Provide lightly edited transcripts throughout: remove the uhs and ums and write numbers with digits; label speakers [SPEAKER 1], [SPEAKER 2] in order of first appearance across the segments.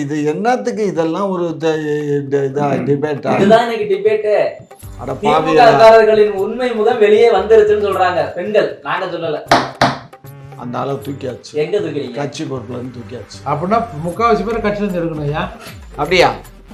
[SPEAKER 1] இது என்னத்துக்கு இதெல்லாம் ஒரு டிபேட்டா?
[SPEAKER 2] இதுதான் இன்னைக்கு டிபேட்.
[SPEAKER 1] அட பாவியா,
[SPEAKER 2] திமுககாரர்களின் உண்மை முகம் வெளியே வந்துருச்சுன்னு சொல்றாங்க பெண்கள். நாங்க சொல்லல.
[SPEAKER 1] அந்த அளவு தூக்கியாச்சு.
[SPEAKER 2] எங்க தூக்கிறீங்க?
[SPEAKER 1] கட்சி பொறுப்புல இருந்து தூக்கியாச்சு.
[SPEAKER 3] அப்படின்னா முக்காவாசி பேர் கட்சியில இருந்து எடுக்கணும். ஐயா
[SPEAKER 1] அப்படியா?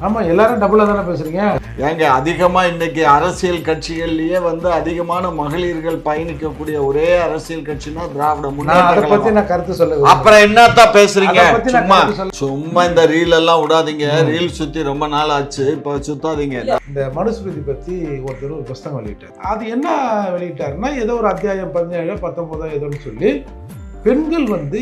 [SPEAKER 3] ஆமா, எல்லாரும் டபுளா தானே பேசுறீங்க.
[SPEAKER 1] ஏங்க அதிகமா இன்னைக்கு அரசியல் கட்சிகள்லயே வந்து அதிகமான மகளிர்கள் பயணிக்கக்கூடிய ஒரே அரசியல் கட்சினா திராவிட முன்னேற்ற
[SPEAKER 3] அதை பத்தி
[SPEAKER 1] கழகம்.
[SPEAKER 3] நான் கருத்து சொல்லுவேன்.
[SPEAKER 1] அப்புறம் என்னத்தான் பேசுறீங்க?
[SPEAKER 3] அதை பத்தி நான்
[SPEAKER 1] சும்மா
[SPEAKER 3] கருத்து சொல்ல-
[SPEAKER 1] சும்மா இந்த ரீல் எல்லாம் விடாதீங்க. ரீல் சுத்தி ரொம்ப நாள் ஆச்சு, இப்ப சுத்தாதீங்க.
[SPEAKER 3] இந்த மனுஸ்மிருதி பத்தி ஒருத்தர் ஒரு புஸ்தகம் வெளியிட்டார். அது என்ன வெளியிட்டாருன்னா, ஏதோ ஒரு அத்தியாயம் 17 19 ஏதோன்னு சொல்லி பெண்கள் வந்து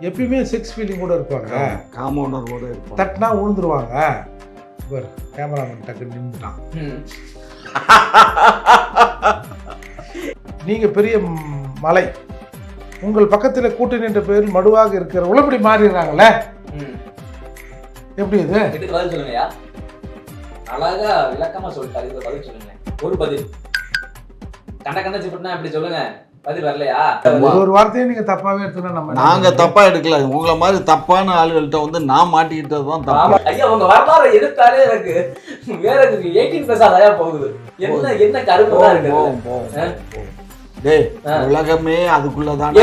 [SPEAKER 3] எப்பயுமே செக்ஸ் ஃபீலிங் கூட இருப்பாங்க,
[SPEAKER 1] காமௌண்டரோட இருப்பாங்க,
[SPEAKER 3] தட்டினா விழுந்துருவாங்க. கேமராமேன் டக்கு நின்றுட்டான். நீங்க பெரிய மலை, உங்கள் பக்கத்துல கூட்டு நின்ற பேரில் மடுவாக இருக்கிறவங்களும் இப்படி மாறிடுறாங்கல்ல. எப்படி இது?
[SPEAKER 2] இதுக்கு பதில் சொல்லுங்கயா. அழகா விளக்கமா சொல்லிட்டாரு. இதுக்கு பதில் சொல்லுங்க. ஒரு பதில் கண்ட சிப்பட்னா இப்படி சொல்லுங்க. பதில் வரலையா?
[SPEAKER 3] ஒரு வார்த்தையை நீங்க தப்பாவே எடுத்துனா நம்ம
[SPEAKER 1] நாங்க தப்பா எடுக்கல. உங்களை மாதிரி தப்பான ஆளுகள்கிட்ட வந்து நான் மாட்டிக்கிட்டதுதான் தப்பு.
[SPEAKER 2] ஐயா உங்க வரலாறு எடுத்தாலே எனக்கு வேற 18+ ஆதாயா போகுது. என்ன கருப்பு தான் இருக்கு.
[SPEAKER 1] டேய், உலகமே அதுக்குள்ளதான்,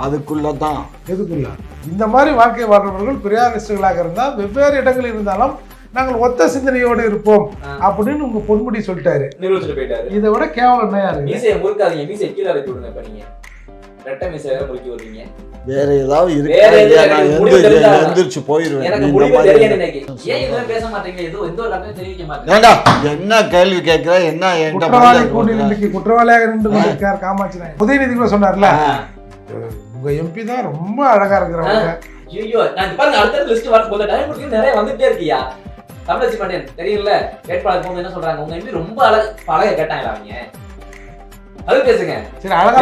[SPEAKER 1] அதுக்குள்ளதான்.
[SPEAKER 3] எதுக்குள்ள இந்த மாதிரி வாழ்க்கை வாழ்றவர்கள் பிரியாரிஸ்டுகளாக இருந்தால் வெவ்வேறு இடங்களில் இருந்தாலும் நாங்கள் ஒத்த சிந்தனையோடு இருப்போம் அப்படின்னு உங்க பொன்முடி சொல்லிட்டாரு. இதை விட கேவலம் என்ன யாரு?
[SPEAKER 2] மீசையை முறுக்காதீங்க, மீசையை கீழே வைத்து விடுங்க. இப்ப நீங்க ரெட்டை மீசை வேற முறுக்கி வருவீங்க.
[SPEAKER 1] வேற ஏதாவது எந்திரிச்சு போயிருவேன். என்ன கேள்வி கேட்கிற? என்ன
[SPEAKER 3] குற்றவாளியாக நின்று காமாட்சி உதயநிதி கூட சொன்னார்ல, உங்க எம்பி தான் ரொம்ப அழகா இருக்கிறவங்க.
[SPEAKER 2] ஐயோ, நான் பாருங்க அடுத்த லிஸ்ட் வரப்போகுது. டைம் கொடுத்து நிறைய வந்துட்டே இருக்கியா? தமிழச்சி பாண்டியன் தெரியல, வேட்பாளர் போது என்ன சொல்றாங்க? உங்க எம்பி ரொம்ப அழகா கேட்டாங்களா அவங்க? அது பேசுங்க. சரி, அழகா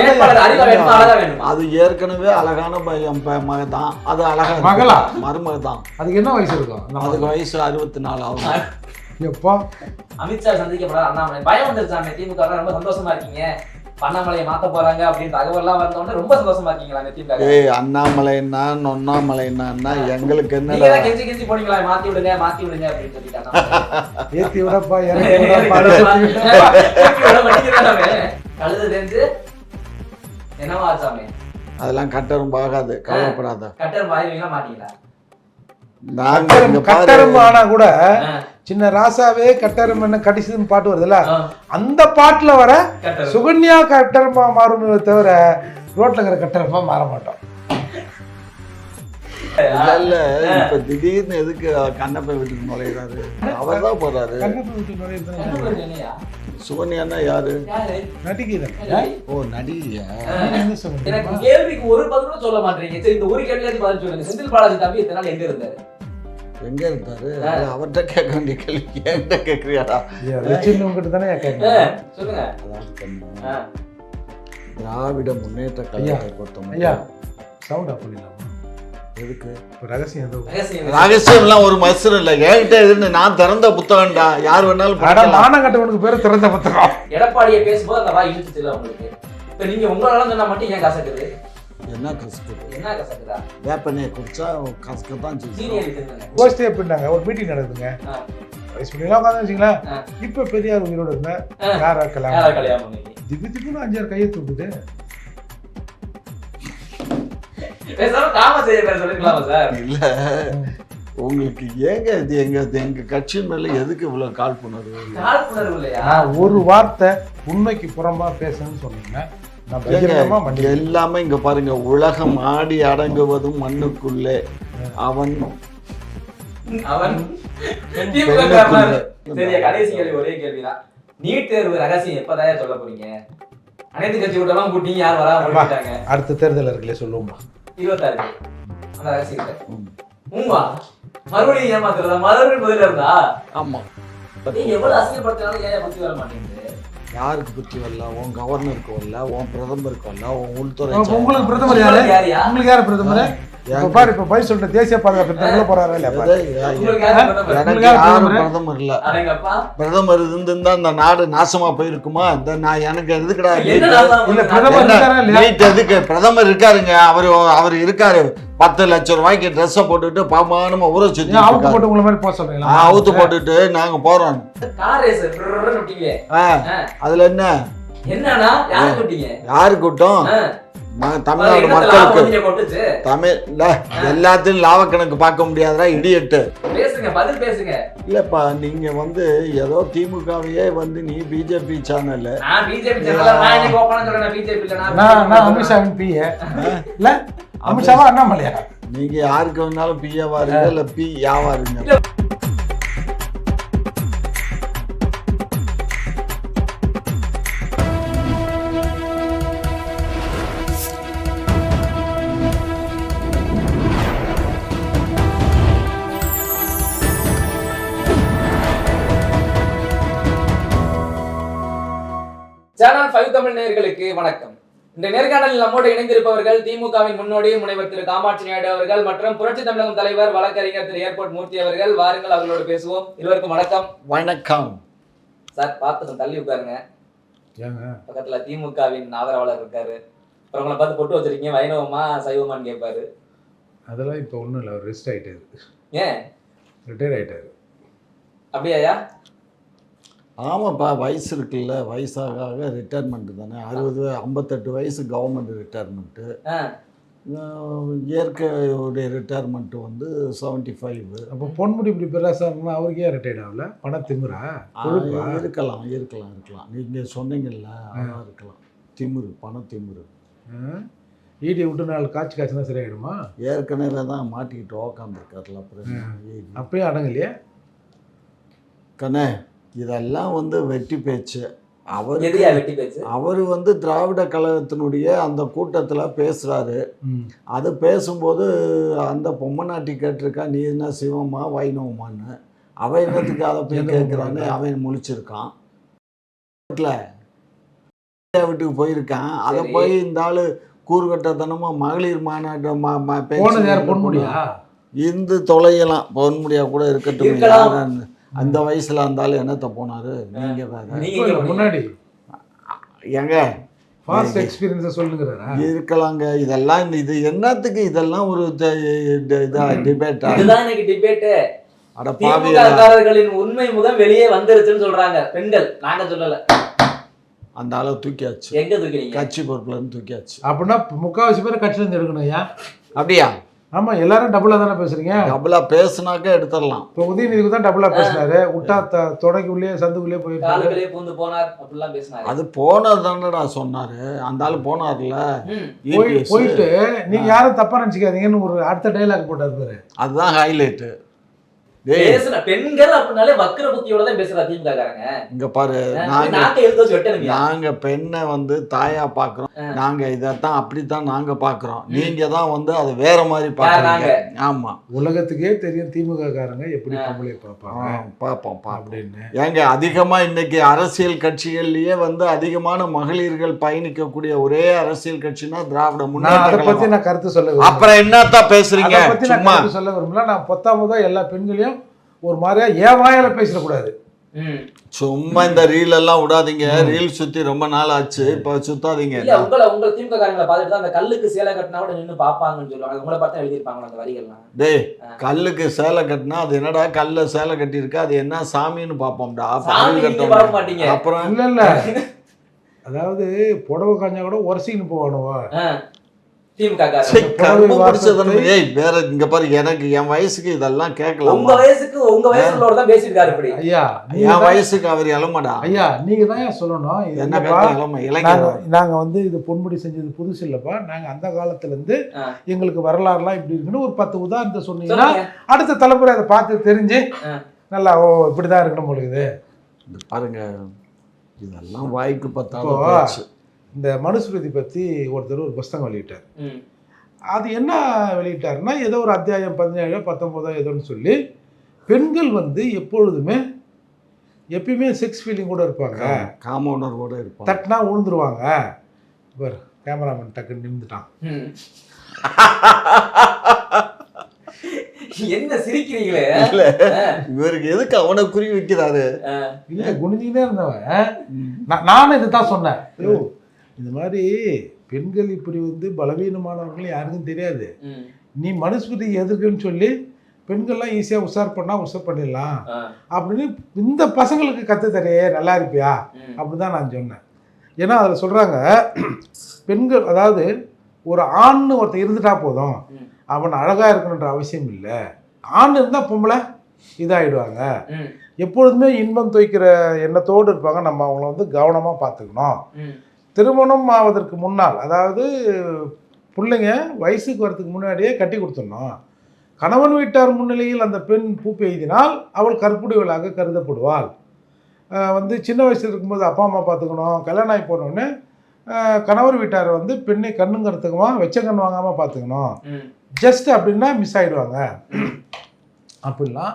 [SPEAKER 2] வேணும்.
[SPEAKER 1] அது ஏற்கனவே அழகான மகன் தான். அது அழகா
[SPEAKER 3] மகளா
[SPEAKER 1] மருமக தான்.
[SPEAKER 3] அதுக்கு என்ன வயசு இருக்கும்?
[SPEAKER 1] அதுக்கு வயசு 64 ஆகும்.
[SPEAKER 3] எப்போ
[SPEAKER 2] அமித்ஷா சந்திக்கப்படுறாரு அண்ணாமலை. பயம் வந்துருச்சாங்க. திமுக ரொம்ப சந்தோஷமா இருக்கீங்க, அண்ணாமலையை மாத்த போறாங்க அப்படின்னு தகவல் எல்லாம் வந்தோடனே ரொம்ப சந்தோஷமா இருக்கீங்களா திமுக?
[SPEAKER 1] அண்ணாமலைன்னா நொண்ணாமலைன்னா எங்களுக்கு என்ன?
[SPEAKER 2] கெஞ்சி போனீங்களா? மாத்தி விடுங்க அப்படின்னு சொல்லிட்டாங்க.
[SPEAKER 3] ஏத்தி விடப்பா
[SPEAKER 2] கழுது தெரிஞ்சு என்னவா ஆச்சாமே?
[SPEAKER 1] அதெல்லாம் கட்டரும் ஆகாது, கவலைப்படாத.
[SPEAKER 2] கட்டரும் ஆயிவீங்களா மாட்டீங்களா?
[SPEAKER 3] கட்டரும் ஆனா கூட சின்ன ராசாவே கட்டரும் என்ன கடிச்சதுன்னு பாட்டு வருதுல்ல, அந்த பாட்டுல வர சுகன்யா கட்டரமா மாறுமே தவிர ரோட்ல இருக்கிற கட்டரமா மாற மாட்டோம்.
[SPEAKER 1] இப்ப திடீர்னு எதுக்கு கண்ணப்பை வீட்டுக்கு நுழையிறாரு? அவர் தான் போறாரு. சுகன்யான்னா யாரு?
[SPEAKER 3] நடிகை.
[SPEAKER 1] ஓ, நடிகையா?
[SPEAKER 2] எனக்கு கேள்விக்கு ஒரு பதிலும் சொல்ல மாட்டீங்க. சரி, இந்த ஒரு கேள்வியாச்சும் பதில் சொல்லுங்க. செந்தில் பாலாஜி தம்பி இத்தனை நாள் எங்க இருந்தாரு?
[SPEAKER 1] எங்க இருந்தாரு? அவர்கிட்ட கேட்க வேண்டிய கேள்வி என்கிட்ட கேட்கறியாடா?
[SPEAKER 3] உங்ககிட்ட தானே
[SPEAKER 2] சொல்லுங்க.
[SPEAKER 1] திராவிட முன்னேற்ற கழகத்தை பொறுத்தவரை
[SPEAKER 3] சவுண்ட் ஆஃப் பண்ணிடலாமா?
[SPEAKER 1] எதுக்கு
[SPEAKER 3] ரகசியம்?
[SPEAKER 1] ரகசியம் எல்லாம் ஒரு மசரம் இல்ல. என்கிட்ட இருந்து நான் திறந்த புத்தகம்டா. யார் வேணாலும்
[SPEAKER 3] மானம் கட்டவனுக்கு பேரு திறந்த புத்தகம்.
[SPEAKER 2] எடப்பாடியை பேசும்போது அந்த வாய் இழுத்து தெரியல உங்களுக்கு. இப்ப நீங்க உங்களால சொன்னா மட்டும் ஏன் கசக்குது?
[SPEAKER 1] என்ன கசக்குது?
[SPEAKER 2] என்ன கசக்குதா?
[SPEAKER 1] வேப்பனையை குடிச்சா கசக்கத்தான் செய்யும்.
[SPEAKER 3] கோஷ்டி அப்படின்னாங்க, ஒரு மீட்டிங் நடக்குதுங்க. வயசு பண்ணிலாம் உட்காந்து வச்சுங்களேன். இப்ப பெரியார் உயிரோடு இருந்த யாரா கல்யாணம் திடீர்னு 5-6 கையை தூக்குது.
[SPEAKER 1] இல்ல, உங்களுக்கு ஏங்க இது எங்க கட்சியின் மேல எதுக்கு இவ்வளவு காழ்ப்புணர்வு?
[SPEAKER 3] ஒரு வார்த்தை உண்மைக்கு புறம்பா பேசணும்னு சொன்னீங்க.
[SPEAKER 1] எல்லாமே இங்க பாருங்க, உலகம் ஆடி அடங்குவதும் மண்ணுக்குள்ளே. அவன்
[SPEAKER 2] கடைசி கேள்வி, ஒரே கேள்விதான். நீட் தேர்வு ரகசியம் எப்பதான் சொல்ல போறீங்க? அனைத்து கட்சி கூட்டலாம் கூட்டிங்க, யார் வரா?
[SPEAKER 3] அடுத்த தேர்தல் இருக்குல்ல, சொல்லுவோமா?
[SPEAKER 2] 26 அந்த ரகசியத்தை மறுபடியும் ஏமாத்துறதா? மறுபடியும் பதில இருந்தா?
[SPEAKER 1] ஆமா,
[SPEAKER 2] நீங்க எவ்வளவு அசிங்கப்படுத்தினாலும் ஏன் புத்தி வர மாட்டேங்குது?
[SPEAKER 1] யாருக்கு புத்தி வரல? உன் கவர்னருக்கு வரல, உன் பிரதமருக்கு வரல, உன் உள்துறை.
[SPEAKER 3] உங்களுக்கு பிரதமர் யாரு? உங்களுக்கு யாரு பிரதமர்? பாரு, இப்ப போய் சொல்ற தேசிய பாதுகாப்பு போறாரு இல்ல?
[SPEAKER 1] பிரதமர் இல்ல. பிரதமர் இருந்திருந்தா அந்த நாடு நாசமா போயிருக்குமா? இந்த நான் எனக்கு எதுக்குடா எதுக்கு? பிரதமர் இருக்காருங்க. அவர் இருக்காரு. 10 லட்சம் ரூபாய்க்கு ட்ரெஸ்ஸை போட்டுட்டு பாமானமா ஊற சுத்தி
[SPEAKER 3] அவுத்து போட்டு உங்களை மாதிரி போக சொல்றீங்களா?
[SPEAKER 1] அவுத்து போட்டுட்டு நாங்க போறோம்.
[SPEAKER 2] கார் ரேஸ் விட்டீங்களே,
[SPEAKER 1] அதுல என்ன
[SPEAKER 2] என்னன்னா யாரு கூட்டீங்க?
[SPEAKER 1] யாரு கூட்டம்? தமிழ்நாடு மக்களுக்கு. தமிழ் எல்லாத்தையும் லாப கணக்கு பார்க்க முடியாதா இடியட்டு.
[SPEAKER 2] பேசுங்க, பதில் பேசுங்க.
[SPEAKER 1] இல்லப்பா, நீங்க வந்து ஏதோ திமுகவையே வந்து நீ பிஜேபி சேனல்.
[SPEAKER 2] நான் பிஜேபி சேனல்ல நான் என்ன கோபமா சொல்றேன்? பிஜேபி இல்ல,
[SPEAKER 3] நான் அமித்ஷாவின் பிஏ இல்ல, அமித்ஷாவா அண்ணாமலையா?
[SPEAKER 1] நீங்க யாருக்கு வேணாலும் பிஏவா இருங்க இல்ல பி யாவா இருங்க.
[SPEAKER 2] சேனல் 5 தமிழ் நேயர்களுக்கு வணக்கம். இந்த நேர்காணலில் நம்மோடு இணைந்திருப்பவர்கள் திமுகவின் முன்னோடி முனைவர் திரு காமாட்சி நாயுடு அவர்கள் மற்றும் புரட்சி தமிழகம் தலைவர் வழக்கறிஞர் திரு ஏர்போர்ட் மூர்த்தி அவர்கள். வாருங்கள், அவர்களோடு பேசுவோம். இருவருக்கும் வணக்கம்.
[SPEAKER 1] வணக்கம்
[SPEAKER 2] சார். பார்த்து தள்ளி உட்காருங்க. பக்கத்துல திமுகவின் ஆதரவாளர் இருக்காரு. அப்புறம் உங்களை பார்த்து பொட்டு வச்சிருக்கீங்க, வைணவமா சைவமான்னு கேட்பாரு.
[SPEAKER 3] அதெல்லாம் இப்போ ஒன்றும் இல்லை, அவர் ரெஸ்ட் ஆகிட்டாரு.
[SPEAKER 2] ஏன்
[SPEAKER 3] ரிட்டையர் ஆகிட்டாரு?
[SPEAKER 2] அப்படியாயா?
[SPEAKER 1] ஆமாப்பா, வயசு இருக்குல்ல, வயசாக ரிட்டையர்மெண்ட் தானே. 58 வயசு கவர்மெண்ட் ரிட்டையர்மெண்ட்டு. இயற்கையுடைய ரிட்டையர்மெண்ட்டு வந்து 75.
[SPEAKER 3] அப்போ பொன்முடி இப்படி பெருசாக அவருக்கு ஏன் ரிட்டையர்ட் ஆகல? பணம் திமுறா?
[SPEAKER 1] இருக்கலாம். நீங்கள் சொன்னீங்கல்ல, அதான் இருக்கலாம். திமுரு, பண திமுரு.
[SPEAKER 3] ஈடி விட்டு 4 காய்ச்சி காய்ச்சினா சரியாயிடுமா?
[SPEAKER 1] ஏற்கனவே தான் மாட்டிக்கிட்டு உக்காந்துருக்காருல, அப்புறம்
[SPEAKER 3] அப்பயே அடங்கலையே
[SPEAKER 1] கண்ணே. இதெல்லாம் வந்து வெட்டி பேச்சு.
[SPEAKER 2] அவர்
[SPEAKER 1] வந்து திராவிட கழகத்தினுடைய அந்த கூட்டத்தில் பேசுகிறாரு. அது பேசும்போது அந்த பொம்மநாட்டி கேட்டிருக்கா, நீ என்ன சிவமா வைணவமான்னு. அவன் என்னத்துக்கு அதை போய் கேட்குறான்னு அவன் முழிச்சிருக்கான். வீட்டுக்கு போயிருக்கான். அதை போய் இந்த ஆள் கூறுகட்டத்தனமாக மகளிர் மாநாட்டு
[SPEAKER 3] பொன்முடியா
[SPEAKER 1] இந்து தொலையலாம். பொன்முடியா கூட இருக்கட்டும், அந்த வயசுல இருந்தாலும் என்னத்த போனாரு. நீங்க வேற
[SPEAKER 3] முன்னாடி
[SPEAKER 1] எங்க
[SPEAKER 3] ஃபாஸ்ட் எக்ஸ்பீரியன்ஸ் சொல்லுங்கறா
[SPEAKER 1] இருக்கலாங்க. இதெல்லாம் இது என்னத்துக்கு? இதெல்லாம் ஒரு டிபேட்டா?
[SPEAKER 2] இதுதான் இன்னைக்கு டிபேட்.
[SPEAKER 1] அட பாவி,
[SPEAKER 2] திமுககாரர்களின் உண்மை முகம் வெளியே வந்துருச்சுன்னு சொல்றாங்க பெண்கள். நாங்க சொல்லல.
[SPEAKER 1] அந்த அளவு தூக்கியாச்சு.
[SPEAKER 2] எங்க தூக்கினீங்க?
[SPEAKER 1] கட்சி பொறுப்புல இருந்து தூக்கியாச்சு.
[SPEAKER 3] அப்படின்னா 3/4 பேர் கட்சியில இருந்து எடுக்கணும். ஐயா
[SPEAKER 1] அப்படியா?
[SPEAKER 3] ஆமா, எல்லாரும் டபுளா தானே பேசுறீங்க.
[SPEAKER 1] டபுளா பேசுனாக்க எடுத்துடலாம்.
[SPEAKER 3] இப்போ உதயநிதிக்கு தான் டபுளா பேசினாரு. விட்டா தொடக்குள்ளே சந்துக்குள்ளே
[SPEAKER 2] போயிருக்காரு.
[SPEAKER 1] அது போனது தானடா சொன்னாரு. அந்த ஆளு போனார்ல,
[SPEAKER 3] போயிட்டு நீங்க யாரும் தப்பா நினைச்சுக்காதீங்கன்னு ஒரு அடுத்த டைலாக் போட்டாரு பாரு.
[SPEAKER 1] அதுதான் ஹைலைட்.
[SPEAKER 2] பெண்கள் அப்படினாலே வக்கர புத்தியோட தான் பேசுறா திமுககாரங்க.
[SPEAKER 1] இங்க பாரு, நாங்க பெண்ணை வந்து தாயா பாக்குறோம். நாங்க இதத்தான் அப்படித்தான் நாங்க பாக்குறோம். நீங்க தான் வந்து அது வேற மாதிரி பாக்குறீங்க. ஆமா,
[SPEAKER 3] உலகத்துக்கே தெரியும் திமுக காரங்க எப்படி பொம்பளை
[SPEAKER 1] பாப்போம் அப்படின்னு. ஏங்க அதிகமா இன்னைக்கு அரசியல் கட்சிகள்லயே வந்து அதிகமான மகளிர்கள் பயணிக்கக்கூடிய ஒரே அரசியல் கட்சினா திராவிட முன்னேற்ற
[SPEAKER 3] கழகம். அதை பத்தி நான் கருத்து சொல்ல,
[SPEAKER 1] அப்புறம் என்னத்தான் பேசுறீங்க?
[SPEAKER 3] சும்மா சொல்ல விரும்பல. நான் 10ஆவதா எல்லா பெண்களையும் ஒரு மாதிரியா ஏவாயில பேசக்கூடாது.
[SPEAKER 1] சும்மா இந்த ரீல் எல்லாம் விடாதீங்க. ரீல் சுத்தி ரொம்ப நாள் ஆச்சு, இப்ப சுத்தாதீங்க.
[SPEAKER 2] உங்க திமுக காரங்களை பார்த்துட்டு அந்த கல்லுக்கு சேலை கட்டினா கூட நின்று பாப்பாங்கன்னு சொல்லுவாங்க. உங்களை பார்த்தா எழுதிருப்பாங்க அந்த வரிகள்லாம்.
[SPEAKER 1] டேய், கல்லுக்கு சேலை கட்டினா அது என்னடா கல்ல சேலை கட்டி இருக்கா, அது என்ன சாமின்னு பாப்போம்டா.
[SPEAKER 3] அப்புறம் இல்ல அதாவது புடவை காஞ்சா கூட ஒரசின்னு போவானுவா
[SPEAKER 1] வேற. இங்க பாரு, எனக்கு என் வயசுக்கு இதெல்லாம் கேட்கலாம்.
[SPEAKER 2] உங்க வயசுக்கு தான் பேசிருக்காரு இப்படி.
[SPEAKER 3] ஐயா,
[SPEAKER 1] என் வயசுக்கு அவர் இளமடா.
[SPEAKER 3] ஐயா, நீங்க தான் சொல்லணும். நாங்க வந்து இது பொன்முடி செஞ்சது புதுசு இல்லப்பா. நாங்க அந்த காலத்துல இருந்து எங்களுக்கு வரலாறுலாம் இப்படி இருக்குன்னு ஒரு 10 உதாரணத்தை சொன்னீங்கன்னா அடுத்த தலைமுறை அதை பார்த்து தெரிஞ்சு நல்லா இப்படிதான் இருக்கணும் பொழுது.
[SPEAKER 1] பாருங்க, இதெல்லாம் வாய்க்கு 10.
[SPEAKER 3] இந்த மனுஸ்மிருதி பற்றி ஒருத்தர் ஒரு புஸ்தகம் வெளியிட்டார். அது என்ன வெளியிட்டாருன்னா, ஏதோ ஒரு அத்தியாயம் 17 19 ஏதோன்னு சொல்லி பெண்கள் வந்து எப்பயுமே செக்ஸ் ஃபீலிங் கூட இருப்பாங்க,
[SPEAKER 1] காம உணர்வோட இருப்பாங்க,
[SPEAKER 3] தட்டினா விழுந்துருவாங்க. இவர் கேமராமேன் டக்குன்னு நிமிந்துட்டான்.
[SPEAKER 2] என்ன சிரிக்கிறீங்களே?
[SPEAKER 1] இல்ல, இவருக்கு எதுக்கு அவனை குறி வைக்கிறாரு?
[SPEAKER 3] இல்ல, குனிஞ்சிக்கிட்டே இருந்தவன் நானும் இதுதான் சொன்னேன். இந்த மாதிரி பெண்கள் இப்படி வந்து பலவீனமானவர்கள் யாருக்கும் தெரியாது. நீ மனுஸ்மிருதி எதிர்க்குன்னு சொல்லி பெண்கள்லாம் ஈஸியாக உஷார் பண்ணால் உஷார் பண்ணிடலாம் அப்படின்னு இந்த பசங்களுக்கு கற்றுத்தரையே நல்லா இருப்பியா அப்படி தான் நான் சொன்னேன். ஏன்னா அதில் சொல்கிறாங்க பெண்கள், அதாவது ஒரு ஆண்னு ஒருத்தர் இருந்துட்டா போதும், அவன் அழகாக இருக்கணுன்ற அவசியம் இல்லை. ஆண் இருந்தால் பொம்பளை இதாகிடுவாங்க. எப்பொழுதுமே இன்பம் துவைக்கிற எண்ணத்தோடு இருப்பாங்க. நம்ம அவங்கள வந்து கவனமாக பார்த்துக்கணும். திருமணம் ஆவதற்கு முன்னால், அதாவது பிள்ளைங்க வயசுக்கு வரதுக்கு முன்னாடியே கட்டி கொடுத்துடணும். கணவன் வீட்டார் முன்னிலையில் அந்த பெண் பூ பெய்தினால் அவள் கற்புடையவளாக கருதப்படுவாள். வந்து சின்ன வயசில் இருக்கும்போது அப்பா அம்மா பார்த்துக்கணும். கல்யாணம் ஆகி போனோடனே கணவர் வீட்டார் வந்து பெண்ணை கண்ணுங்கிறதுக்குமா வெச்ச கண் வாங்காமல் பார்த்துக்கணும். ஜஸ்ட் அப்படின்னா மிஸ் ஆகிடுவாங்க. அப்படிலாம்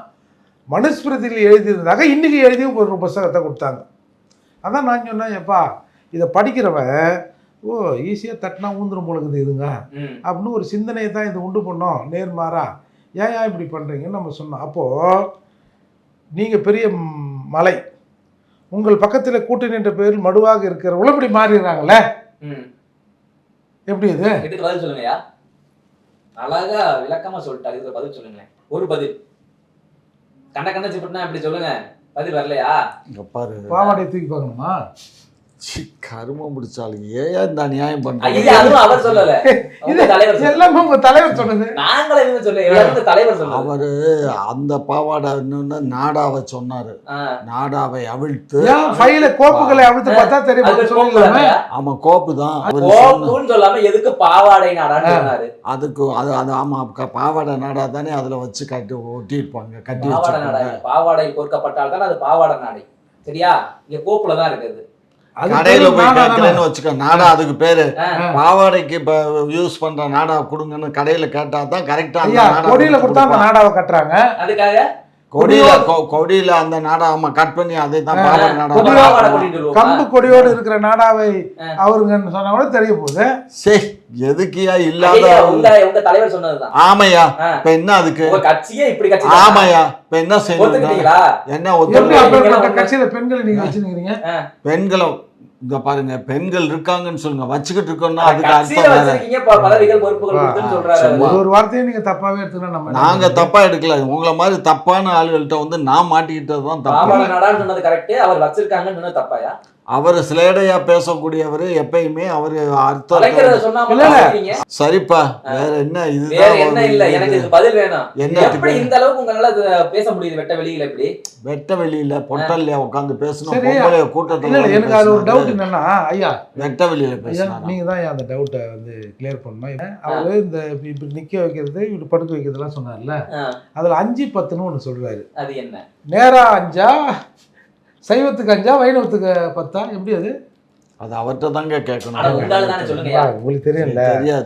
[SPEAKER 3] மனுஸ்மிருதியில் எழுதியிருந்தாங்க. இன்றைக்கி எழுதி ஒரு புத்தகத்தை கொடுத்தாங்க. அதான் நான் சொன்னேன், எப்பா இதை படிக்கிறவன் ஈஸியாக தட்டினா ஊந்துரும் போலுக்குது இதுங்க அப்படின்னு ஒரு சிந்தனையை தான் இது உண்டு பண்ணோம். நேர்மாறா ஏன் இப்படி பண்ணுறீங்கன்னு நம்ம சொன்னோம். அப்போது நீங்கள் பெரிய மலை, உங்கள் பக்கத்தில் கூட்டணி என்ற பேரில் மடுவாக இருக்கிறவங்களும் இப்படி மாறிடுறாங்களே, எப்படி இது?
[SPEAKER 2] இதுக்கு பதில் சொல்லுங்கய்யா. அழகா விளக்கமா சொல்லிட்டாரு. இதுக்கு பதில் சொல்லுங்களேன். ஒரு பதில் கண்ண சிப்பட்னா இப்படி சொல்லுங்க. பதில் வரலையா?
[SPEAKER 1] இங்க பாரு,
[SPEAKER 3] பாவாடை தூக்கி பார்க்கணுமா?
[SPEAKER 1] கருமம் முடிச்சாலும் ஏன் இந்த நியாயம் பண்றாங்க?
[SPEAKER 2] அவர் சொல்லல,
[SPEAKER 3] எல்லாமே உங்க தலைவர் சொன்னது.
[SPEAKER 2] நாங்களே சொல்ல தலைவர் சொல்ல.
[SPEAKER 1] அவரு அந்த பாவாடை நாடாவை சொன்னாரு. நாடாவை அவிழ்த்து
[SPEAKER 3] ஃபைல கோப்புகளை அவிழ்த்து பார்த்தா தெரியும்.
[SPEAKER 1] ஆமா, கோப்பு தான்.
[SPEAKER 2] சொல்லாம எதுக்கு பாவாடை நாடான்னு சொன்னாரு.
[SPEAKER 1] அதுக்கு அது ஆமா, பாவாடை நாடா தானே அதுல வச்சு கட்டி ஒட்டிருப்பாங்க. கட்டி
[SPEAKER 2] பாவாடை கோர்க்கப்பட்டால் தான் அது பாவாடை நாடை. சரியா? இங்க கோப்புல தான் இருக்குது.
[SPEAKER 1] கடையில போய் கேட்கலன்னு வச்சுக்க, நாடா அதுக்கு பேரு. பாவாடைக்கு இப்ப யூஸ் பண்ற நாடா கொடுங்கன்னு கடையில கேட்டா தான் கரெக்டா.
[SPEAKER 3] கொடியில கொடுத்தா அந்த நாடாவை கட்டுறாங்க.
[SPEAKER 2] அதுக்காக
[SPEAKER 1] கொடியில அந்த நாடா ஆமா கட் பண்ணி அதை தான் பாவாடை நாடா.
[SPEAKER 3] கம்பு கொடியோடு இருக்கிற நாடாவை அவருங்கன்னு சொன்னா கூட தெரிய போகுது.
[SPEAKER 1] சரி, எதுக்கியா இல்லாத
[SPEAKER 2] உங்க தலைவர் சொன்னதுதான்.
[SPEAKER 1] ஆமையா, இப்ப என்ன அதுக்கு
[SPEAKER 2] கட்சியே இப்படி கட்சி.
[SPEAKER 1] ஆமையா, இப்ப என்ன செய்யணும்? என்ன
[SPEAKER 3] ஒத்துழைப்பு கட்சியில பெண்களை நீங்க வச்சுக்கிறீங்க?
[SPEAKER 1] பெண்களும் இங்க பாருங்க, பெண்கள் இருக்காங்கன்னு சொல்லுங்க, வச்சுக்கிட்டு இருக்கோம்னா அதுக்கு
[SPEAKER 3] ஒரு வார்த்தையை நீங்க தப்பாவே எடுத்துக்கணும்.
[SPEAKER 1] நாங்க தப்பா எடுக்கல. உங்களை மாதிரி தப்பான ஆளுகள்கிட்ட வந்து நான் மாட்டிக்கிட்டதுதான் தப்பு.
[SPEAKER 2] அவர் வச்சிருக்காங்கன்னு சொன்னது தப்பாயா?
[SPEAKER 1] அவர் சிலேடையா பேசக்கூடியவர் எப்பயுமே அவரு அர்த்தம். சரிப்பா, வேற என்ன?
[SPEAKER 2] இதுதான் இல்ல, எனக்கு இது பதில் வேணும். எப்படி இந்த அளவுக்கு உங்களால பேச முடியுது வெட்ட வெளியில? எப்படி வெட்ட
[SPEAKER 1] வெளியில பொட்டல்ல உட்கார்ந்து பேசணும் கூட்டத்துல?
[SPEAKER 3] எனக்கு அது ஒரு டவுட் என்னன்னா, ஐயா
[SPEAKER 1] வெட்ட வெளியில பேசணும்.
[SPEAKER 3] நீங்க தான் அந்த டவுட்டை வந்து கிளியர் பண்ணணும். அவரு இந்த இப்படி நிக்க வைக்கிறது, இப்படி படுக்க வைக்கிறதுலாம் சொன்னார்ல, அதுல 5-10ன்னு ஒண்ணு சொல்றாரு.
[SPEAKER 2] அது என்ன?
[SPEAKER 3] நேரா 5, சைவத்துக்கு 5, வைணவத்துக்கு 10? எப்படி அது?
[SPEAKER 1] அது அவர்கிட்ட தாங்க கேட்கணும்.
[SPEAKER 3] உங்களுக்கு தெரியல?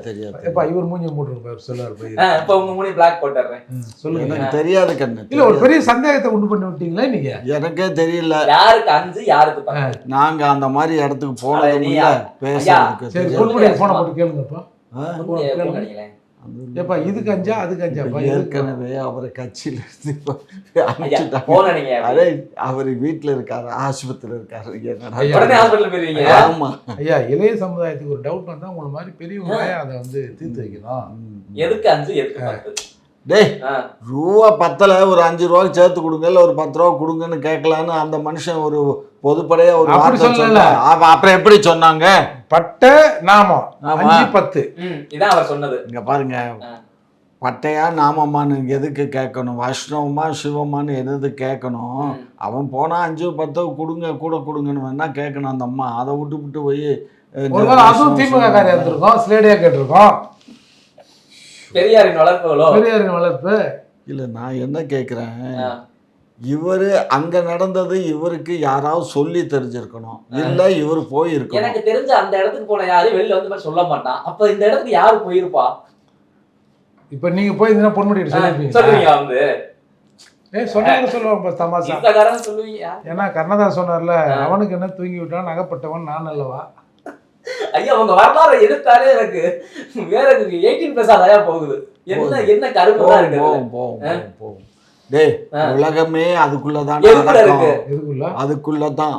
[SPEAKER 1] தெரியாது.
[SPEAKER 3] எப்பா இவர் மூஞ்சி மூட்டுருப்பாரு சொல்லுவார்.
[SPEAKER 2] இப்ப உங்க மூஞ்சி பிளாக் போட்டுறேன்.
[SPEAKER 3] சொல்லுங்க.
[SPEAKER 1] எனக்கு தெரியாது கண்ணு.
[SPEAKER 3] இல்ல, ஒரு பெரிய சந்தேகத்தை உண்டு பண்ணி விட்டீங்களா நீங்க?
[SPEAKER 1] எனக்கே தெரியல
[SPEAKER 2] யாருக்கு 5 யாருக்கு 10.
[SPEAKER 1] நாங்க அந்த மாதிரி இடத்துக்கு போனது இல்ல. பேசுறதுக்கு
[SPEAKER 3] சரி, பொண்ணுடைய போனை போட்டு கேளுங்கப்பா. ஏப்பா இதுக்கு 5 அதுக்கு 5?
[SPEAKER 1] ஏற்கனவே அவரை கட்சியில இருந்து அவரு வீட்டுல இருக்காரு, ஆஸ்பத்திரியில இருக்காரு. ஆமா
[SPEAKER 3] ஐயா, இளைய சமுதாயத்துக்கு ஒரு டவுட் வந்தா உங்களை மாதிரி பெரியவங்க அதை வந்து தீர்த்து வைக்கணும்.
[SPEAKER 2] எதுக்கு 5 எதுக்கு 10?
[SPEAKER 1] டேய், ரூபா 10ல ஒரு 5 ரூபாய்க்கு சேர்த்து கொடுங்க, இல்ல ஒரு 10 ரூபா கொடுங்கன்னு கேட்கலான்னு அந்த மனுஷன் ஒரு பொதுப்படையா ஒரு வார்த்தை சொல்லல. அப்புறம் எப்படி சொன்னாங்க?
[SPEAKER 3] பட்ட நாமம் 5-10
[SPEAKER 2] இதான் அவர் சொன்னது.
[SPEAKER 1] இங்க பாருங்க, பட்டையா நாமமானு எதுக்கு கேட்கணும்? வைஷ்ணவமா சிவமானு எது கேட்கணும்? அவன் போனா 5-10 கொடுங்க, கூட கொடுங்கன்னு வேணா கேட்கணும் அந்த அம்மா. அதை விட்டு போய்
[SPEAKER 3] அதுவும் திமுக காரியம் இருந்திருக்கோம், ஸ்லேடியா கேட்டிருக்கோம்.
[SPEAKER 2] பெரியாரின்
[SPEAKER 3] வளர்ப்பு
[SPEAKER 1] இல்ல. நான் என்ன கேட்கிறேன், இவரு அங்க நடந்தது இவருக்கு யாராவது சொல்லி தெரிஞ்சிருக்கணும், இல்ல இவரு போயிருக்கணும்.
[SPEAKER 2] எனக்கு தெரிஞ்ச அந்த இடத்துக்கு போன யாரும் வெளியில வந்து சொல்ல மாட்டான். அப்ப இந்த இடத்துக்கு யாரு போயிருப்பா?
[SPEAKER 3] இப்ப நீங்க போயிருந்தா பொன்முடி
[SPEAKER 2] சொல்லுவீங்க வந்து
[SPEAKER 3] சொன்னாங்க சொல்லுவாங்க தமாஷா
[SPEAKER 2] சொல்லுவீங்க.
[SPEAKER 3] ஏன்னா கர்ணதாஸ் சொன்னார்ல, அவனுக்கு என்ன தூங்கி விட்டான் நகப்பட்டவன் நான் அல்லவா.
[SPEAKER 2] ஐயா, உங்க வரலாறு எடுத்தாலே எனக்கு வேற 18+ அதையா போகுது. என்ன கருப்பு தான் இருக்கு.
[SPEAKER 1] டேய், உலகமே அதுக்குள்ளதான். அதுக்குள்ளதான்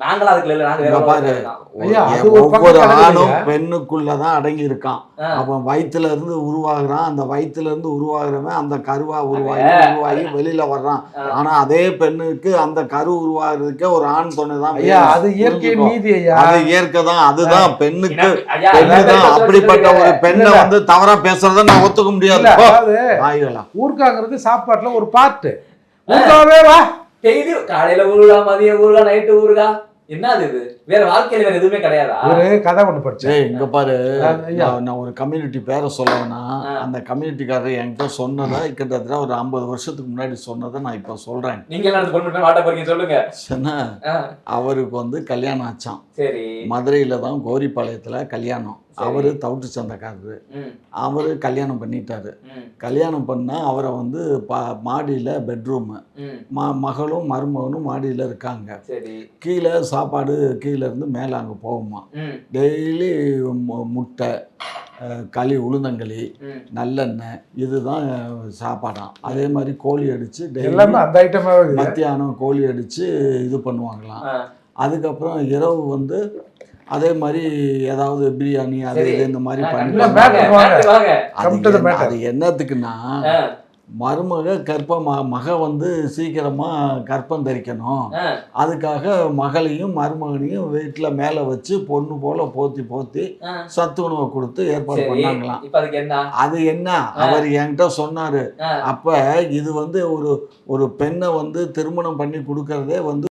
[SPEAKER 2] நாங்களும் அதுக்குள்ள இல்ல, நாங்க வேற
[SPEAKER 1] இங்க
[SPEAKER 2] ஒரு
[SPEAKER 1] பாரு,
[SPEAKER 2] ஆள் தான்.
[SPEAKER 3] ஐயா, அது ஒரு பக்கம்
[SPEAKER 1] ஒவ்வொரு
[SPEAKER 3] கிடக்குது
[SPEAKER 1] ஆணும்
[SPEAKER 3] ஐயா.
[SPEAKER 1] பெண்ணுக்குள்ளதான் அடங்கி இருக்கான். அவன் வயித்துல இருந்து உருவாகுறான், அந்த வயித்துல இருந்து உருவாகுறவன் அந்த கருவா உருவாகி வெளியில வர்றான். ஆனா அதே பெண்ணுக்கு அந்த கரு உருவாகிறதுக்கே ஒரு ஆண் துணைதான்
[SPEAKER 3] ஐயா,
[SPEAKER 1] வேணும்.
[SPEAKER 3] அது இயற்கை
[SPEAKER 1] புரிஞ்சுக்கோ.
[SPEAKER 3] நீதி ஐயா.
[SPEAKER 1] அது இயற்கை தான். அதுதான் பெண்ணுக்கு
[SPEAKER 2] ஐயா,
[SPEAKER 1] பெண்ணுதான். அப்படிப்பட்ட ஒரு பெண்ணை
[SPEAKER 3] இல்ல.
[SPEAKER 1] வந்து தவறா பேசுறத நான் ஒத்துக்க முடியாது.
[SPEAKER 3] இல்ல,
[SPEAKER 1] போ.
[SPEAKER 3] அதாவது
[SPEAKER 1] வாய்களா.
[SPEAKER 3] ஊர்காங்கிறது சாப்பாட்டுல ஒரு பார்ட். ஊர்காவே வா.
[SPEAKER 2] டெய்லி காலையில ஊருகா, மதியம் ஊருகா, நைட்டு ஊருகா, என்னது இது? வேற வாழ்க்கையில வேற எதுவுமே கிடையாதா?
[SPEAKER 3] ஒரு கதை ஒண்ணு படிச்சேன்.
[SPEAKER 1] ஏய், இங்க பாரு,
[SPEAKER 3] ஐயா.
[SPEAKER 1] நான் ஒரு கம்யூனிட்டி பேரை சொல்லணும்னா அந்த கம்யூனிட்டிக்காரர் என்கிட்ட சொன்னதை கிட்டத்தட்ட ஒரு 50 வருஷத்துக்கு முன்னாடி சொன்னதை நான் இப்ப சொல்றேன்.
[SPEAKER 2] நீங்க எல்லாம் பொண்ணு போய் மாட்ட போறீங்க, சொல்லுங்க.
[SPEAKER 1] சொன்னா,
[SPEAKER 2] ஆ,
[SPEAKER 1] அவருக்கு வந்து கல்யாணம் ஆச்சான்.
[SPEAKER 2] சரி.
[SPEAKER 1] மதுரையில தான் கோரிப்பாளையத்துல கல்யாணம்.
[SPEAKER 2] சரி.
[SPEAKER 1] அவரு தவிட்டு சந்தைக்காரரு.
[SPEAKER 2] ம்,
[SPEAKER 1] அவரு கல்யாணம் பண்ணிட்டாரு.
[SPEAKER 2] ம்,
[SPEAKER 1] கல்யாணம் பண்ணா அவரை வந்து மாடியில பெட்ரூமு,
[SPEAKER 2] ம்,
[SPEAKER 1] மகளும் மருமகனும் மாடியில இருக்காங்க.
[SPEAKER 2] சரி.
[SPEAKER 1] கீழே சாப்பாடு கீழே இருந்து மேலே அங்கே போகுமா.
[SPEAKER 2] ம்,
[SPEAKER 1] டெய்லி முட்டை, களி, உளுந்தங்களி,
[SPEAKER 2] ம்.
[SPEAKER 1] நல்லெண்ணெய், இதுதான் சாப்பாடாம். அதே மாதிரி கோழி அடித்து
[SPEAKER 3] எல்லாமே
[SPEAKER 1] டெய்லி
[SPEAKER 3] அந்த ஐட்டமாவே இருக்குது.
[SPEAKER 1] மத்தியானம் கோழி அடித்து இது பண்ணுவாங்களாம்.
[SPEAKER 2] ஆ,
[SPEAKER 1] அதுக்கப்புறம் இரவு வந்து அதே மாதிரி ஏதாவது பிரியாணி அது
[SPEAKER 2] சரி.
[SPEAKER 1] இது இந்த மாதிரி
[SPEAKER 2] ஆ,
[SPEAKER 1] பண்ணி
[SPEAKER 3] இல்ல,
[SPEAKER 2] வாங்க,
[SPEAKER 3] மேட்டர் வாங்க.
[SPEAKER 2] வாங்க.
[SPEAKER 3] Come to the matter.
[SPEAKER 1] அது என்னத்துக்குன்னா,
[SPEAKER 2] ஆ,
[SPEAKER 1] மருமக மக வந்து சீக்கிரமா கற்பம் தரிக்கணும்.
[SPEAKER 2] ஆ,
[SPEAKER 1] அதுக்காக மகளையும் மருமகனையும் வீட்டில் மேலே வச்சு பொண்ணு போல போத்தி
[SPEAKER 2] ஆ.
[SPEAKER 1] சத்து உணவு கொடுத்து ஏற்பாடு
[SPEAKER 2] சரி.
[SPEAKER 1] பண்ணாங்களாம்.
[SPEAKER 2] இப்ப அதுக்கு என்ன?
[SPEAKER 1] அது என்ன, அவர் என்கிட்ட சொன்னாரு.
[SPEAKER 2] ஆ.
[SPEAKER 1] அப்ப இது வந்து ஒரு பெண்ணை வந்து திருமணம் பண்ணி கொடுக்கறதே வந்து